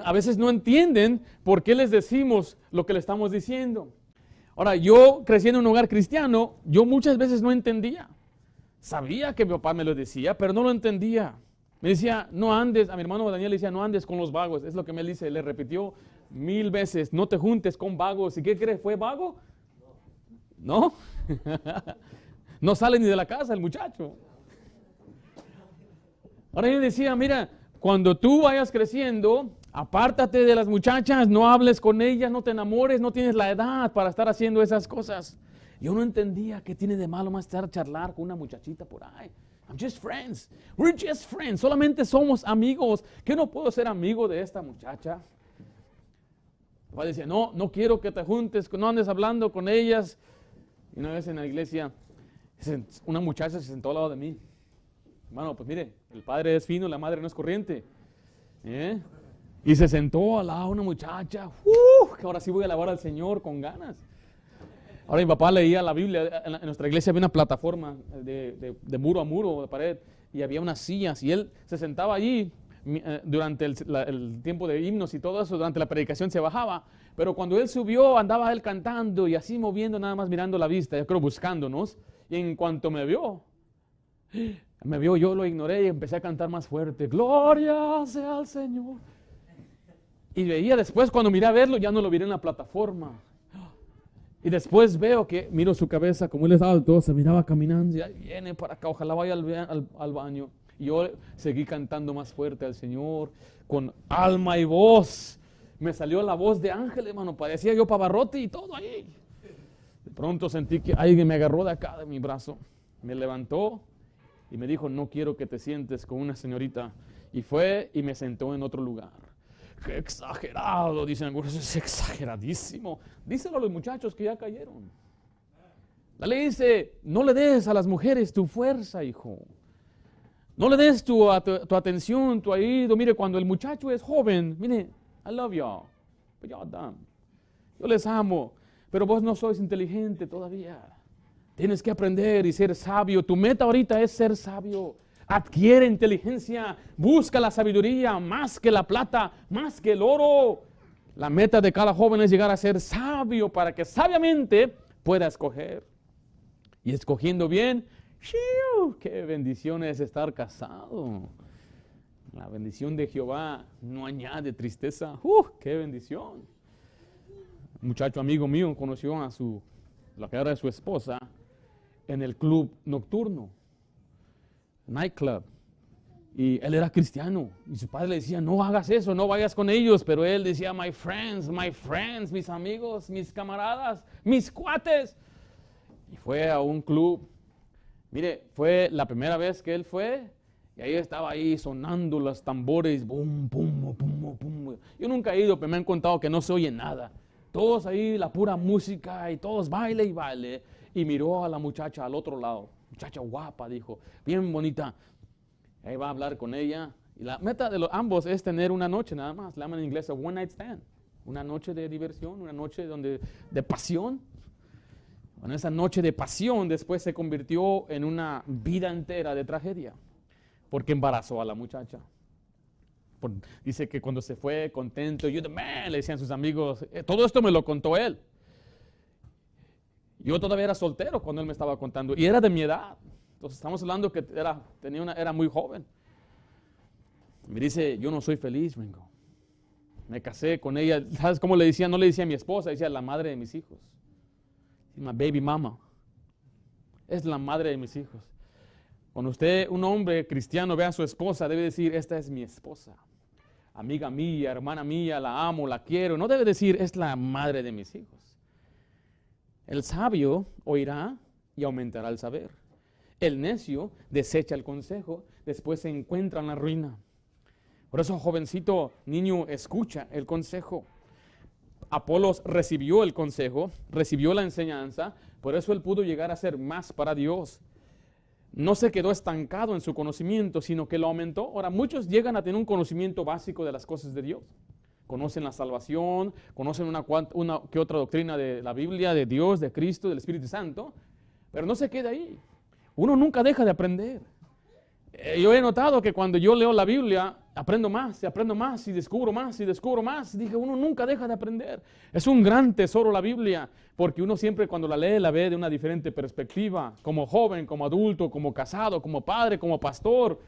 A veces no entienden por qué les decimos lo que le estamos diciendo. Ahora, yo creciendo en un hogar cristiano, yo muchas veces no entendía. Sabía que mi papá me lo decía, pero no lo entendía. Me decía, no andes, a mi hermano Daniel le decía, no andes con los vagos. Es lo que me dice, le repitió 1000 veces, no te juntes con vagos. ¿Y qué crees? ¿Fue vago? No. No sale ni de la casa el muchacho. Ahora yo decía, mira, cuando tú vayas creciendo, apártate de las muchachas, no hables con ellas, no te enamores, no tienes la edad para estar haciendo esas cosas. Yo no entendía qué tiene de malo más estar charlar con una muchachita por ahí. I'm just friends. We're just friends. Solamente somos amigos. ¿Qué no puedo ser amigo de esta muchacha? El padre decía, no quiero que te juntes, no andes hablando con ellas. Y una vez en la iglesia, una muchacha se sentó al lado de mí. Hermano, pues mire, el padre es fino, la madre no es corriente. Y se sentó al lado una muchacha. Que ahora sí voy a alabar al Señor con ganas. Ahora mi papá leía la Biblia, en nuestra iglesia había una plataforma de muro a muro, de pared, y había unas sillas, y él se sentaba allí durante el tiempo de himnos y todo eso, durante la predicación se bajaba, pero cuando él subió andaba él cantando y así moviendo, nada más mirando la vista, yo creo buscándonos, y en cuanto me vio, yo lo ignoré y empecé a cantar más fuerte, gloria sea al Señor. Y veía después, cuando miré a verlo, ya no lo miré en la plataforma. Y después veo que, miro su cabeza, como él es alto, se miraba caminando, y ahí viene para acá, ojalá vaya al baño. Y yo seguí cantando más fuerte al Señor, con alma y voz. Me salió la voz de ángel, hermano, parecía yo Pavarotti y todo ahí. De pronto sentí que alguien me agarró de acá, de mi brazo, me levantó y me dijo, no quiero que te sientes con una señorita. Y fue y me sentó en otro lugar. ¡Qué exagerado! Dicen algunos, es exageradísimo. Díselo a los muchachos que ya cayeron. La ley dice, no le des a las mujeres tu fuerza, hijo. No le des tu atención, tu oído. Mire, cuando el muchacho es joven, mire, I love y'all, but y'all dumb. Yo les amo, pero vos no sois inteligente todavía. Tienes que aprender y ser sabio. Tu meta ahorita es ser sabio. Adquiere inteligencia, busca la sabiduría más que la plata, más que el oro. La meta de cada joven es llegar a ser sabio para que sabiamente pueda escoger. Y escogiendo bien, ¡shiu! ¡Qué bendición es estar casado! La bendición de Jehová no añade tristeza. ¡Qué bendición! Un muchacho amigo mío conoció a la que era su esposa en el club nocturno, nightclub. Y él era cristiano. Y su padre le decía, no hagas eso, no vayas con ellos. Pero él decía, my friends, mis amigos, mis camaradas, mis cuates. Y fue a un club. Mire, fue la primera vez que él fue. Y ahí estaba ahí sonando los tambores. Bum, bum, bum, bum. Yo nunca he ido, pero me han contado que no se oye nada. Todos ahí, la pura música, y todos baile y baile. Y miró a la muchacha al otro lado. Muchacha guapa, dijo, bien bonita. Ahí va a hablar con ella. Y la meta de ambos es tener una noche nada más. Le llaman en inglés a one night stand. Una noche de diversión, una noche de pasión. Bueno, esa noche de pasión después se convirtió en una vida entera de tragedia. Porque embarazó a la muchacha. Dice que cuando se fue contento, you're the man, le decían sus amigos. Todo esto me lo contó él. Yo todavía era soltero cuando él me estaba contando. Y era de mi edad. Entonces estamos hablando que era muy joven. Me dice, yo no soy feliz, Ringo. Me casé con ella. ¿Sabes cómo le decía? No le decía a mi esposa, decía la madre de mis hijos. My baby mama. Es la madre de mis hijos. Cuando usted, un hombre cristiano, ve a su esposa, debe decir, esta es mi esposa. Amiga mía, hermana mía, la amo, la quiero. No debe decir, es la madre de mis hijos. El sabio oirá y aumentará el saber. El necio desecha el consejo, después se encuentra en la ruina. Por eso, jovencito, niño, escucha el consejo. Apolos recibió el consejo, recibió la enseñanza, por eso él pudo llegar a ser más para Dios. No se quedó estancado en su conocimiento, sino que lo aumentó. Ahora, muchos llegan a tener un conocimiento básico de las cosas de Dios. Conocen la salvación, conocen una que otra doctrina de la Biblia, de Dios, de Cristo, del Espíritu Santo, pero no se queda ahí. Uno nunca deja de aprender. Yo he notado que cuando yo leo la Biblia, aprendo más y descubro más. Dije, uno nunca deja de aprender. Es un gran tesoro la Biblia, porque uno siempre cuando la lee, la ve de una diferente perspectiva, como joven, como adulto, como casado, como padre, como pastor.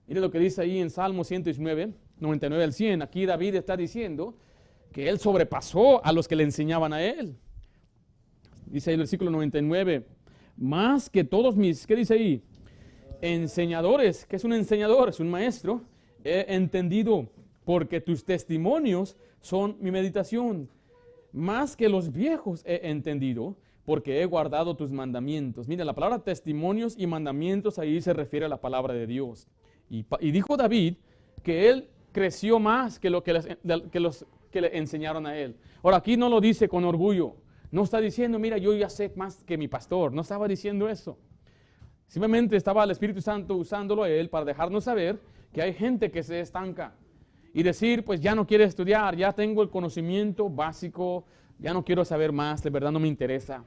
Mire lo que dice ahí en Salmo 119, 99 al 100. Aquí David está diciendo que él sobrepasó a los que le enseñaban a él. Dice ahí el versículo 99, más que todos mis, ¿qué dice ahí? Enseñadores, ¿qué es un enseñador? Es un maestro. He entendido, porque tus testimonios son mi meditación. Más que los viejos he entendido, porque he guardado tus mandamientos. Mira, la palabra testimonios y mandamientos ahí se refiere a la palabra de Dios. Y dijo David que él creció más que los que le enseñaron a él. Ahora, aquí no lo dice con orgullo. No está diciendo, mira, yo ya sé más que mi pastor. No estaba diciendo eso. Simplemente estaba el Espíritu Santo usándolo a él para dejarnos saber que hay gente que se estanca. Y decir, pues ya no quiere estudiar, ya tengo el conocimiento básico, ya no quiero saber más, de verdad no me interesa.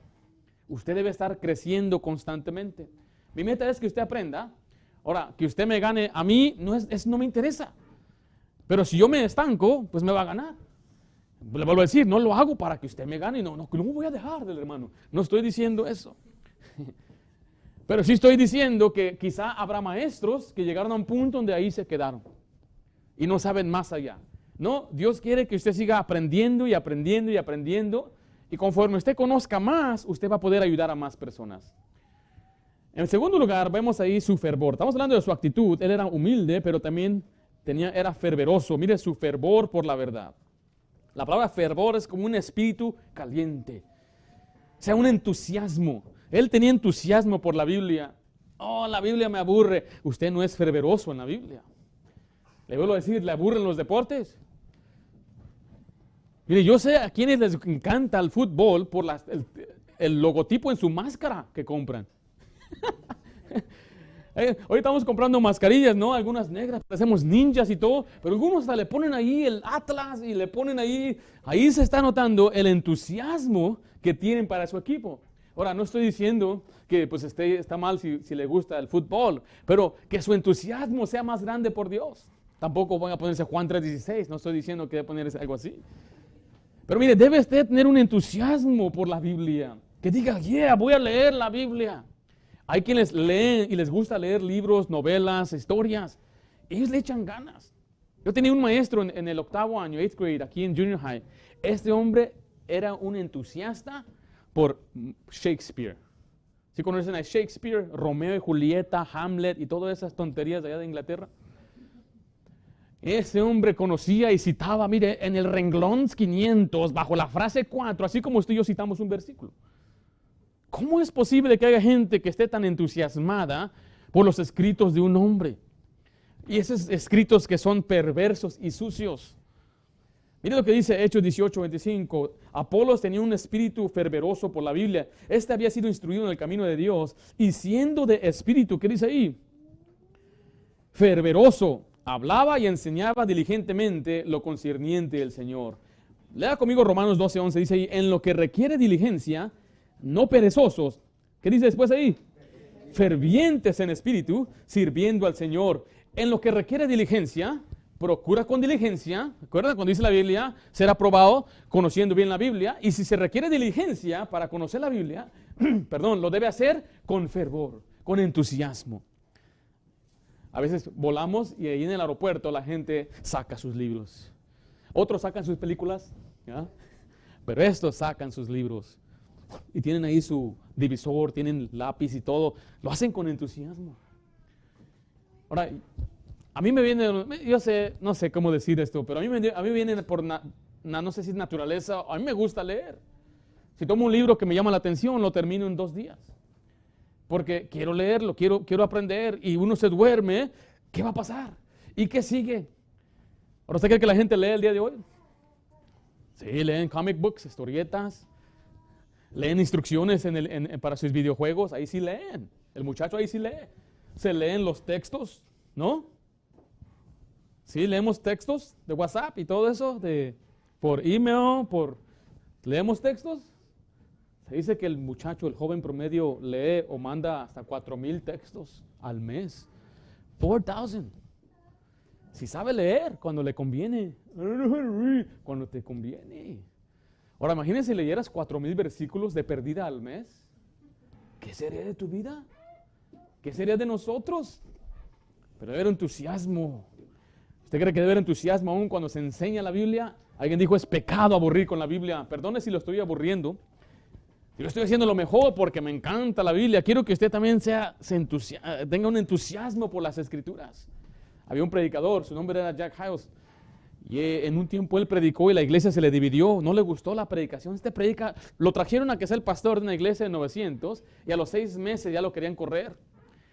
Usted debe estar creciendo constantemente. Mi meta es que usted aprenda. Ahora, que usted me gane, a mí no me interesa. Pero si yo me estanco, pues me va a ganar. Le vuelvo a decir, no lo hago para que usted me gane, no voy a dejar del hermano. No estoy diciendo eso. Pero sí estoy diciendo que quizá habrá maestros que llegaron a un punto donde ahí se quedaron y no saben más allá. No, Dios quiere que usted siga aprendiendo y aprendiendo y aprendiendo, y conforme usted conozca más, usted va a poder ayudar a más personas. En segundo lugar, vemos ahí su fervor. Estamos hablando de su actitud. Él era humilde, pero también era fervoroso. Mire su fervor por la verdad. La palabra fervor es como un espíritu caliente. sea, un entusiasmo. Él tenía entusiasmo por la Biblia. Oh, la Biblia me aburre. Usted no es fervoroso en la Biblia. Le vuelvo a decir, ¿le aburren los deportes? Mire, yo sé a quienes les encanta el fútbol por el logotipo en su máscara que compran. Hoy estamos comprando mascarillas, ¿no? Algunas negras, parecemos ninjas y todo, pero algunos hasta le ponen ahí el Atlas y le ponen ahí se está notando el entusiasmo que tienen para su equipo. Ahora, no estoy diciendo que pues está mal si le gusta el fútbol, pero que su entusiasmo sea más grande por Dios. Tampoco van a ponerse Juan 3:16, no estoy diciendo que debe ponerse algo así. Pero mire, debe usted tener un entusiasmo por la Biblia, que diga, voy a leer la Biblia. Hay quienes leen y les gusta leer libros, novelas, historias. Ellos le echan ganas. Yo tenía un maestro en el 8º año, 8th grade, aquí en Junior High. Este hombre era un entusiasta por Shakespeare. ¿Sí conocen a Shakespeare? Romeo y Julieta, Hamlet y todas esas tonterías de allá de Inglaterra. Ese hombre conocía y citaba, mire, en el renglón 500, bajo la frase 4, así como usted y yo citamos un versículo. ¿Cómo es posible que haya gente que esté tan entusiasmada por los escritos de un hombre? Y esos escritos que son perversos y sucios. Mire lo que dice Hechos 18:25. Apolos tenía un espíritu fervoroso por la Biblia. Este había sido instruido en el camino de Dios. Y siendo de espíritu, ¿qué dice ahí? Fervoroso. Hablaba y enseñaba diligentemente lo concerniente del Señor. Lea conmigo Romanos 12:11. Dice ahí, en lo que requiere diligencia, no perezosos. ¿Qué dice después ahí? Fervientes en espíritu, sirviendo al Señor. En lo que requiere diligencia, procura con diligencia. ¿Recuerdan cuando dice la Biblia? Ser aprobado conociendo bien la Biblia. Y si se requiere diligencia para conocer la Biblia, perdón, lo debe hacer con fervor, con entusiasmo. A veces volamos y ahí en el aeropuerto la gente saca sus libros. Otros sacan sus películas, ¿ya? Pero estos sacan sus libros. Y tienen ahí su divisor, tienen lápiz y todo. Lo hacen con entusiasmo. Ahora, a mí me viene, yo sé, no sé cómo decir esto, pero a mí viene por, no sé si es naturaleza, a mí me gusta leer. Si tomo un libro que me llama la atención, lo termino en 2 días. Porque quiero leerlo, quiero aprender, y uno se duerme, ¿qué va a pasar? ¿Y qué sigue? ¿Ahora usted cree que la gente lee el día de hoy? Sí, leen comic books, historietas, leen instrucciones para sus videojuegos, ahí sí leen. El muchacho ahí sí lee. Se leen los textos, ¿no? Sí, leemos textos de WhatsApp y todo eso, por email, leemos textos. Se dice que el muchacho, el joven promedio, lee o manda hasta 4,000 textos al mes. 4,000. Si sabe leer cuando le conviene, cuando te conviene. Ahora imagínense si leyeras 4,000 versículos de perdida al mes. ¿Qué sería de tu vida? ¿Qué sería de nosotros? Pero debe haber entusiasmo. ¿Usted cree que debe haber entusiasmo aún cuando se enseña la Biblia? Alguien dijo, es pecado aburrir con la Biblia. Perdone si lo estoy aburriendo. Yo estoy haciendo lo mejor porque me encanta la Biblia. Quiero que usted también tenga un entusiasmo por las Escrituras. Había un predicador, su nombre era Jack Hyles. Y en un tiempo él predicó y la iglesia se le dividió. No le gustó la predicación. Lo trajeron a que sea el pastor de una iglesia de 900 y a los 6 meses ya lo querían correr.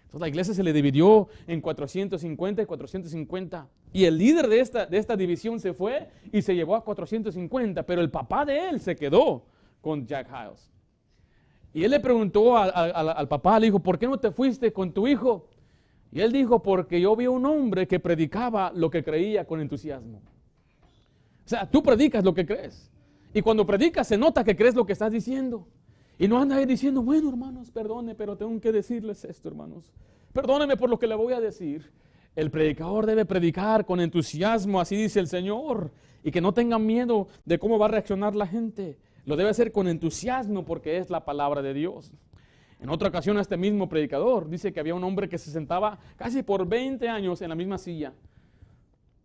Entonces la iglesia se le dividió en 450 y 450. Y el líder de esta división se fue y se llevó a 450, pero el papá de él se quedó con Jack Hyles. Y él le preguntó al papá, le dijo, ¿por qué no te fuiste con tu hijo? Y él dijo, porque yo vi a un hombre que predicaba lo que creía con entusiasmo. O sea, tú predicas lo que crees. Y cuando predicas se nota que crees lo que estás diciendo. Y no andas ahí diciendo, bueno, hermanos, perdone, pero tengo que decirles esto, hermanos. Perdónenme por lo que le voy a decir. El predicador debe predicar con entusiasmo, así dice el Señor. Y que no tengan miedo de cómo va a reaccionar la gente. Lo debe hacer con entusiasmo porque es la palabra de Dios. En otra ocasión, este mismo predicador dice que había un hombre que se sentaba casi por 20 años en la misma silla.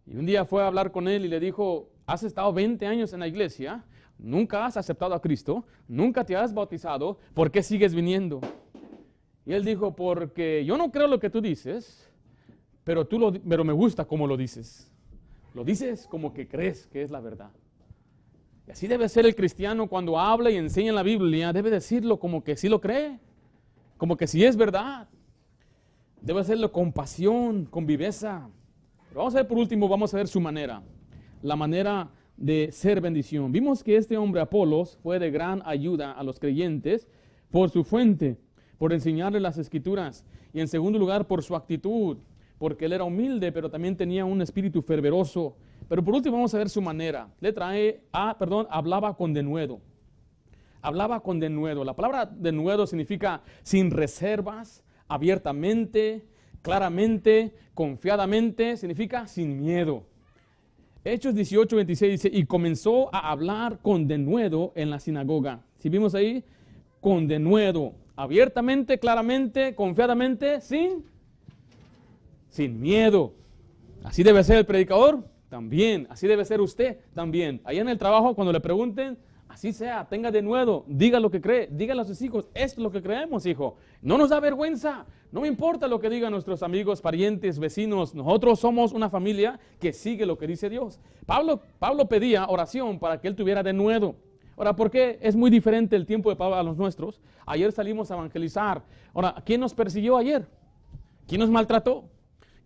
Y un día fue a hablar con él y le dijo, has estado 20 años en la iglesia, nunca has aceptado a Cristo, nunca te has bautizado, ¿por qué sigues viniendo? Y él dijo, porque yo no creo lo que tú dices, pero me gusta cómo lo dices. Lo dices como que crees que es la verdad. Y así debe ser el cristiano cuando habla y enseña la Biblia, debe decirlo como que sí lo cree, como que sí es verdad. Debe hacerlo con pasión, con viveza. Pero vamos a ver por último, vamos a ver su manera, la manera de ser bendición. Vimos que este hombre Apolos fue de gran ayuda a los creyentes por su fuente, por enseñarles las Escrituras, y en segundo lugar por su actitud, porque él era humilde, pero también tenía un espíritu fervoroso. Pero por último vamos a ver su manera. Letra A, hablaba con denuedo. Hablaba con denuedo. La palabra denuedo significa sin reservas, abiertamente, claramente, confiadamente, significa sin miedo. Hechos 18:26 dice, y comenzó a hablar con denuedo en la sinagoga. Si vimos ahí, con denuedo, abiertamente, claramente, confiadamente, sin miedo. Así debe ser el predicador también, así debe ser usted también. Allá en el trabajo, cuando le pregunten, así sea, tenga denuedo, diga lo que cree, dígale a sus hijos, esto es lo que creemos, hijo. No nos da vergüenza, no me importa lo que digan nuestros amigos, parientes, vecinos, nosotros somos una familia que sigue lo que dice Dios. Pablo pedía oración para que él tuviera denuedo. Ahora, ¿por qué es muy diferente el tiempo de Pablo a los nuestros? Ayer salimos a evangelizar. Ahora, ¿quién nos persiguió ayer? ¿Quién nos maltrató?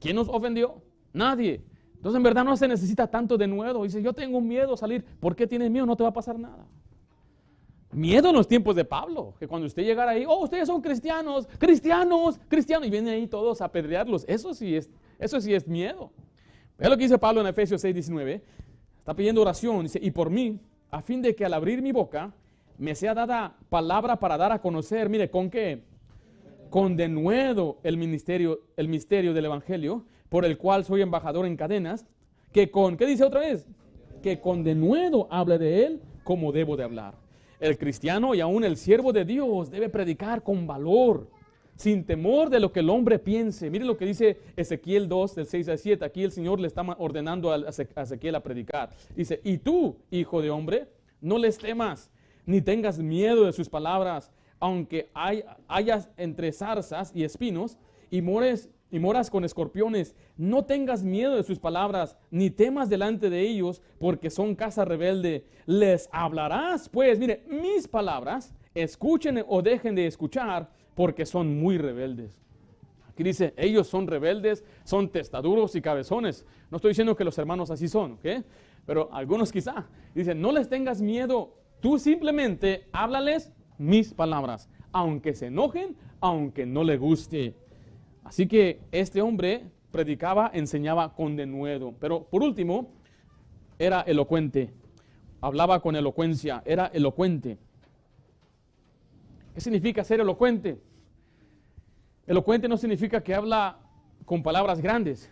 ¿Quién nos ofendió? Nadie. Entonces, en verdad no se necesita tanto denuedo. Dice, yo tengo miedo a salir. ¿Por qué tienes miedo? No te va a pasar nada. Miedo en los tiempos de Pablo, que cuando usted llegara ahí, oh, ustedes son cristianos, y vienen ahí todos a apedrearlos. Eso sí es miedo. Vea lo que dice Pablo en Efesios 6:19. Está pidiendo oración, dice, y por mí, a fin de que al abrir mi boca, me sea dada palabra para dar a conocer, mire, ¿con qué? Con denuedo el misterio del Evangelio, por el cual soy embajador en cadenas, ¿qué dice otra vez? Que con denuedo hable de él como debo de hablar. El cristiano y aún el siervo de Dios debe predicar con valor, sin temor de lo que el hombre piense. Mire lo que dice Ezequiel 2, del 6 al 7. Aquí el Señor le está ordenando a Ezequiel a predicar. Dice, y tú, hijo de hombre, no les temas, ni tengas miedo de sus palabras, aunque hayas entre zarzas y espinos, y moras con escorpiones. No tengas miedo de sus palabras, ni temas delante de ellos, porque son casa rebelde. Les hablarás, pues, mire, mis palabras, escuchen o dejen de escuchar, porque son muy rebeldes. Aquí dice, ellos son rebeldes, son testaduros y cabezones. No estoy diciendo que los hermanos así son, ¿ok? Pero algunos quizá. Dice, no les tengas miedo, tú simplemente háblales mis palabras, aunque se enojen, aunque no le guste. Así que este hombre predicaba, enseñaba con denuedo. Pero por último, era elocuente. Hablaba con elocuencia, era elocuente. ¿Qué significa ser elocuente? Elocuente no significa que habla con palabras grandes.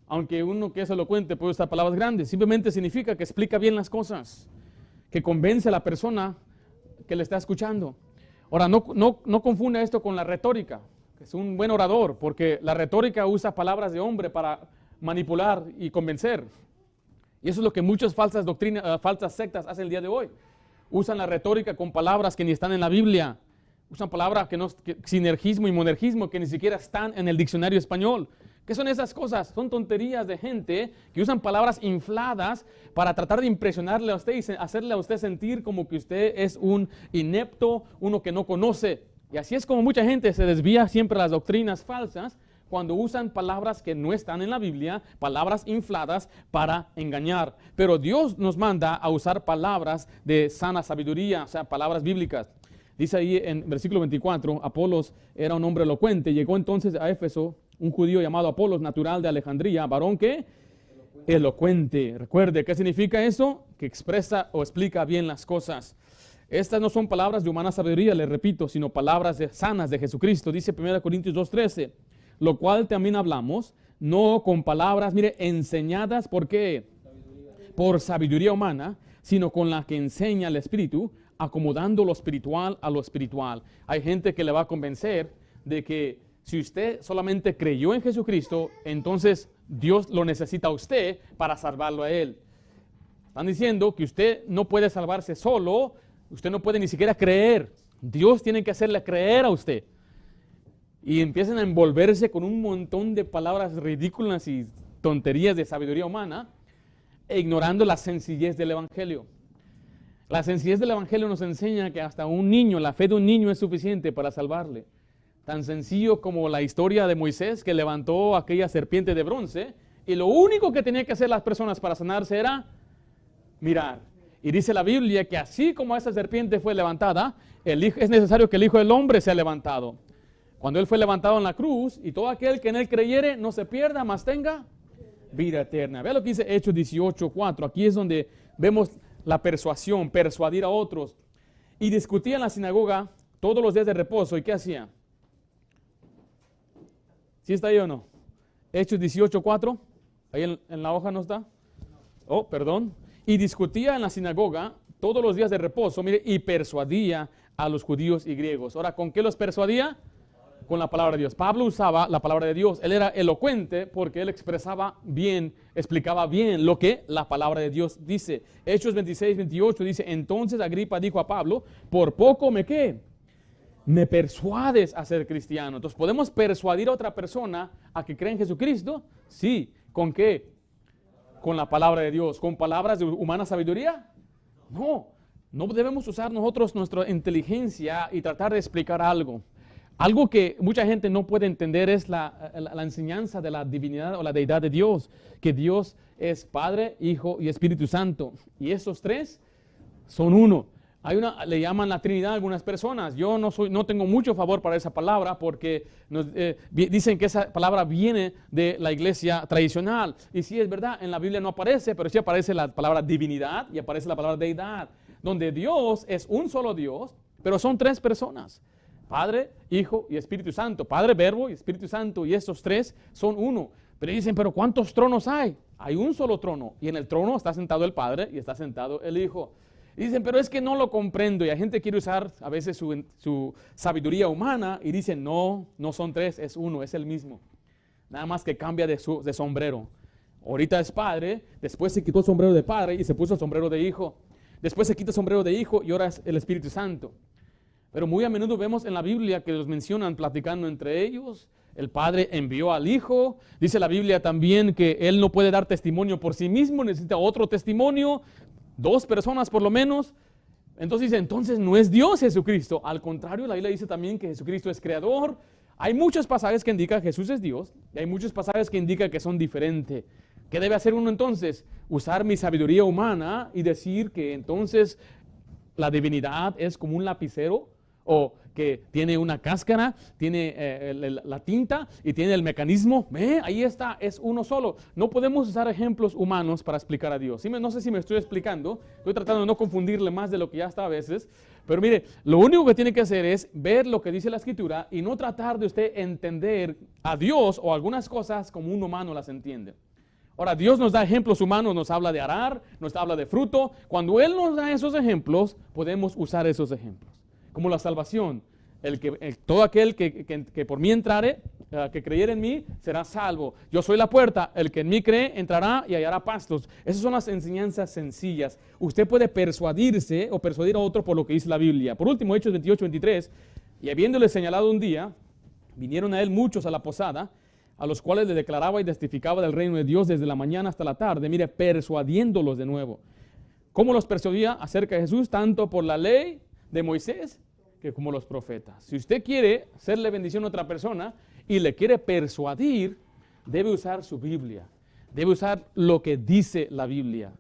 Aunque uno que es elocuente puede usar palabras grandes. Simplemente significa que explica bien las cosas, que convence a la persona que le está escuchando. Ahora, no confunda esto con la retórica, que es un buen orador, porque la retórica usa palabras de hombre para manipular y convencer. Y eso es lo que muchas falsas doctrinas, falsas sectas hacen el día de hoy. Usan la retórica con palabras que ni están en la Biblia. Usan palabras sinergismo y monergismo que ni siquiera están en el diccionario español. ¿Qué son esas cosas? Son tonterías de gente que usan palabras infladas para tratar de impresionarle a usted y hacerle a usted sentir como que usted es un inepto, uno que no conoce. Y así es como mucha gente se desvía siempre a las doctrinas falsas cuando usan palabras que no están en la Biblia, palabras infladas para engañar. Pero Dios nos manda a usar palabras de sana sabiduría, o sea, palabras bíblicas. Dice ahí en versículo 24, Apolos era un hombre elocuente. Llegó entonces a Éfeso un judío llamado Apolos, natural de Alejandría, varón que elocuente. Recuerde, ¿qué significa eso? Que expresa o explica bien las cosas. Estas no son palabras de humana sabiduría, les repito, sino palabras sanas de Jesucristo. Dice 1 Corintios 2:13, lo cual también hablamos, no con palabras, mire, enseñadas, ¿por qué? Por sabiduría humana, sino con la que enseña el Espíritu, acomodando lo espiritual a lo espiritual. Hay gente que le va a convencer de que si usted solamente creyó en Jesucristo, entonces Dios lo necesita a usted para salvarlo a él. Están diciendo que usted no puede salvarse solo, usted no puede ni siquiera creer. Dios tiene que hacerle creer a usted. Y empiezan a envolverse con un montón de palabras ridículas y tonterías de sabiduría humana, ignorando la sencillez del Evangelio. La sencillez del Evangelio nos enseña que hasta un niño, la fe de un niño es suficiente para salvarle. Tan sencillo como la historia de Moisés que levantó aquella serpiente de bronce y lo único que tenían que hacer las personas para sanarse era mirar. Y dice la Biblia que así como esa serpiente fue levantada, es necesario que el Hijo del Hombre sea levantado. Cuando Él fue levantado en la cruz y todo aquel que en Él creyere no se pierda, mas tenga vida eterna. Vea lo que dice Hechos 18:4. Aquí es donde vemos la persuasión, persuadir a otros. Y discutía en la sinagoga todos los días de reposo. ¿Y qué hacía? ¿Sí está ahí o no? Hechos 18:4. Ahí en la hoja no está. Oh, perdón. Y discutía en la sinagoga todos los días de reposo, mire, y persuadía a los judíos y griegos. Ahora, ¿con qué los persuadía? Con la palabra de Dios. Pablo usaba la palabra de Dios. Él era elocuente porque él expresaba bien, explicaba bien lo que la palabra de Dios dice. Hechos 26:28 dice, entonces Agripa dijo a Pablo, por poco ¿qué? Me persuades a ser cristiano. Entonces, ¿podemos persuadir a otra persona a que cree en Jesucristo? Sí. ¿Con qué? Con la palabra de Dios. ¿Con palabras de humana sabiduría? No. No debemos usar nosotros nuestra inteligencia y tratar de explicar algo. Algo que mucha gente no puede entender es la enseñanza de la divinidad o la deidad de Dios. Que Dios es Padre, Hijo y Espíritu Santo. Y estos tres son uno. Le llaman la Trinidad a algunas personas. Yo no tengo mucho favor para esa palabra porque dicen que esa palabra viene de la iglesia tradicional. Y sí, es verdad, en la Biblia no aparece, pero sí aparece la palabra divinidad y aparece la palabra deidad. Donde Dios es un solo Dios, pero son tres personas. Padre, Hijo y Espíritu Santo. Padre, Verbo y Espíritu Santo. Y estos tres son uno. Pero dicen, ¿pero cuántos tronos hay? Hay un solo trono. Y en el trono está sentado el Padre y está sentado el Hijo. Y dicen, pero es que no lo comprendo. Y la gente quiere usar a veces su sabiduría humana y dicen, no son tres, es uno, es el mismo. Nada más que cambia de sombrero. Ahorita es Padre, después se quitó el sombrero de Padre y se puso el sombrero de Hijo. Después se quita el sombrero de Hijo y ahora es el Espíritu Santo. Pero muy a menudo vemos en la Biblia que los mencionan platicando entre ellos. El Padre envió al Hijo. Dice la Biblia también que Él no puede dar testimonio por sí mismo, necesita otro testimonio. 2 personas por lo menos. Entonces dice, entonces no es Dios Jesucristo. Al contrario, la Biblia dice también que Jesucristo es creador. Hay muchos pasajes que indican que Jesús es Dios. Y hay muchos pasajes que indican que son diferentes. ¿Qué debe hacer uno entonces? Usar mi sabiduría humana y decir que entonces la divinidad es como un lapicero o que tiene una cáscara, tiene la tinta y tiene el mecanismo. Ahí está, es uno solo. No podemos usar ejemplos humanos para explicar a Dios. No sé si me estoy explicando. Estoy tratando de no confundirle más de lo que ya está a veces. Pero mire, lo único que tiene que hacer es ver lo que dice la Escritura y no tratar de usted entender a Dios o algunas cosas como un humano las entiende. Ahora, Dios nos da ejemplos humanos, nos habla de arar, nos habla de fruto. Cuando Él nos da esos ejemplos, podemos usar esos ejemplos. Como la salvación. Todo aquel que por mí entrare, que creyere en mí, será salvo. Yo soy la puerta, el que en mí cree entrará y hallará pastos. Esas son las enseñanzas sencillas. Usted puede persuadirse o persuadir a otro por lo que dice la Biblia. Por último, Hechos 28:23, y habiéndole señalado un día, vinieron a él muchos a la posada, a los cuales le declaraba y testificaba del reino de Dios desde la mañana hasta la tarde, mire, persuadiéndolos de nuevo. ¿Cómo los persuadía acerca de Jesús? Tanto por la ley de Moisés que como los profetas. Si usted quiere hacerle bendición a otra persona y le quiere persuadir, debe usar su Biblia. Debe usar lo que dice la Biblia.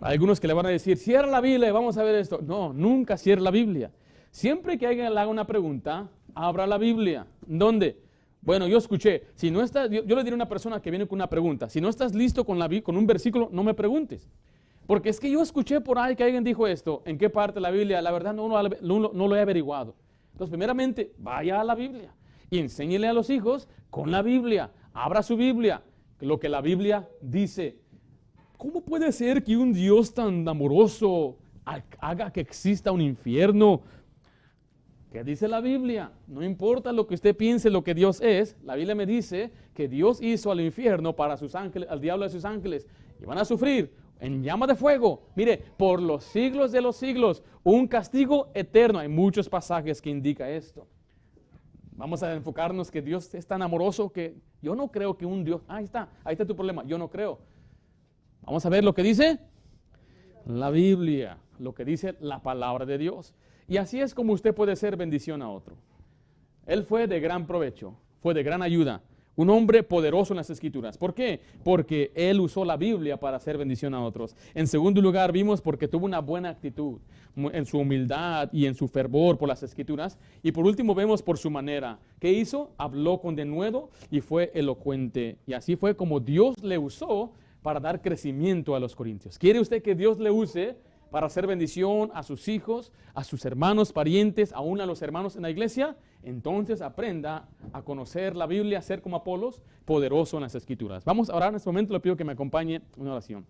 Hay algunos que le van a decir, cierra la Biblia y vamos a ver esto. No, nunca cierre la Biblia. Siempre que alguien le haga una pregunta, abra la Biblia. ¿Dónde? Bueno, yo escuché, si no estás, yo le diré a una persona que viene con una pregunta, si no estás listo con un versículo, no me preguntes. Porque es que yo escuché por ahí que alguien dijo esto, ¿en qué parte de la Biblia? La verdad no lo he averiguado. Entonces, primeramente, vaya a la Biblia y enséñele a los hijos con la Biblia. Abra su Biblia, lo que la Biblia dice. ¿Cómo puede ser que un Dios tan amoroso haga que exista un infierno? ¿Qué dice la Biblia? No importa lo que usted piense, lo que Dios es. La Biblia me dice que Dios hizo al infierno para sus ángeles, al diablo y sus ángeles. Y van a sufrir en llama de fuego. Mire, por los siglos de los siglos, un castigo eterno. Hay muchos pasajes que indican esto. Vamos a enfocarnos que Dios es tan amoroso que yo no creo que un Dios... ahí está tu problema. Yo no creo. Vamos a ver lo que dice la Biblia. lo que dice la palabra de Dios. Y así es como usted puede ser bendición a otro. Él fue de gran provecho, fue de gran ayuda, un hombre poderoso en las Escrituras. ¿Por qué? Porque él usó la Biblia para hacer bendición a otros. En segundo lugar, vimos porque tuvo una buena actitud en su humildad y en su fervor por las Escrituras. Y por último, vemos por su manera. ¿Qué hizo? Habló con denuedo y fue elocuente. Y así fue como Dios le usó para dar crecimiento a los corintios. ¿Quiere usted que Dios le use para hacer bendición a sus hijos, a sus hermanos, parientes, aún a los hermanos en la iglesia? Entonces aprenda a conocer la Biblia, a ser como Apolos, poderoso en las Escrituras. Vamos a orar en este momento. Le pido que me acompañe en una oración.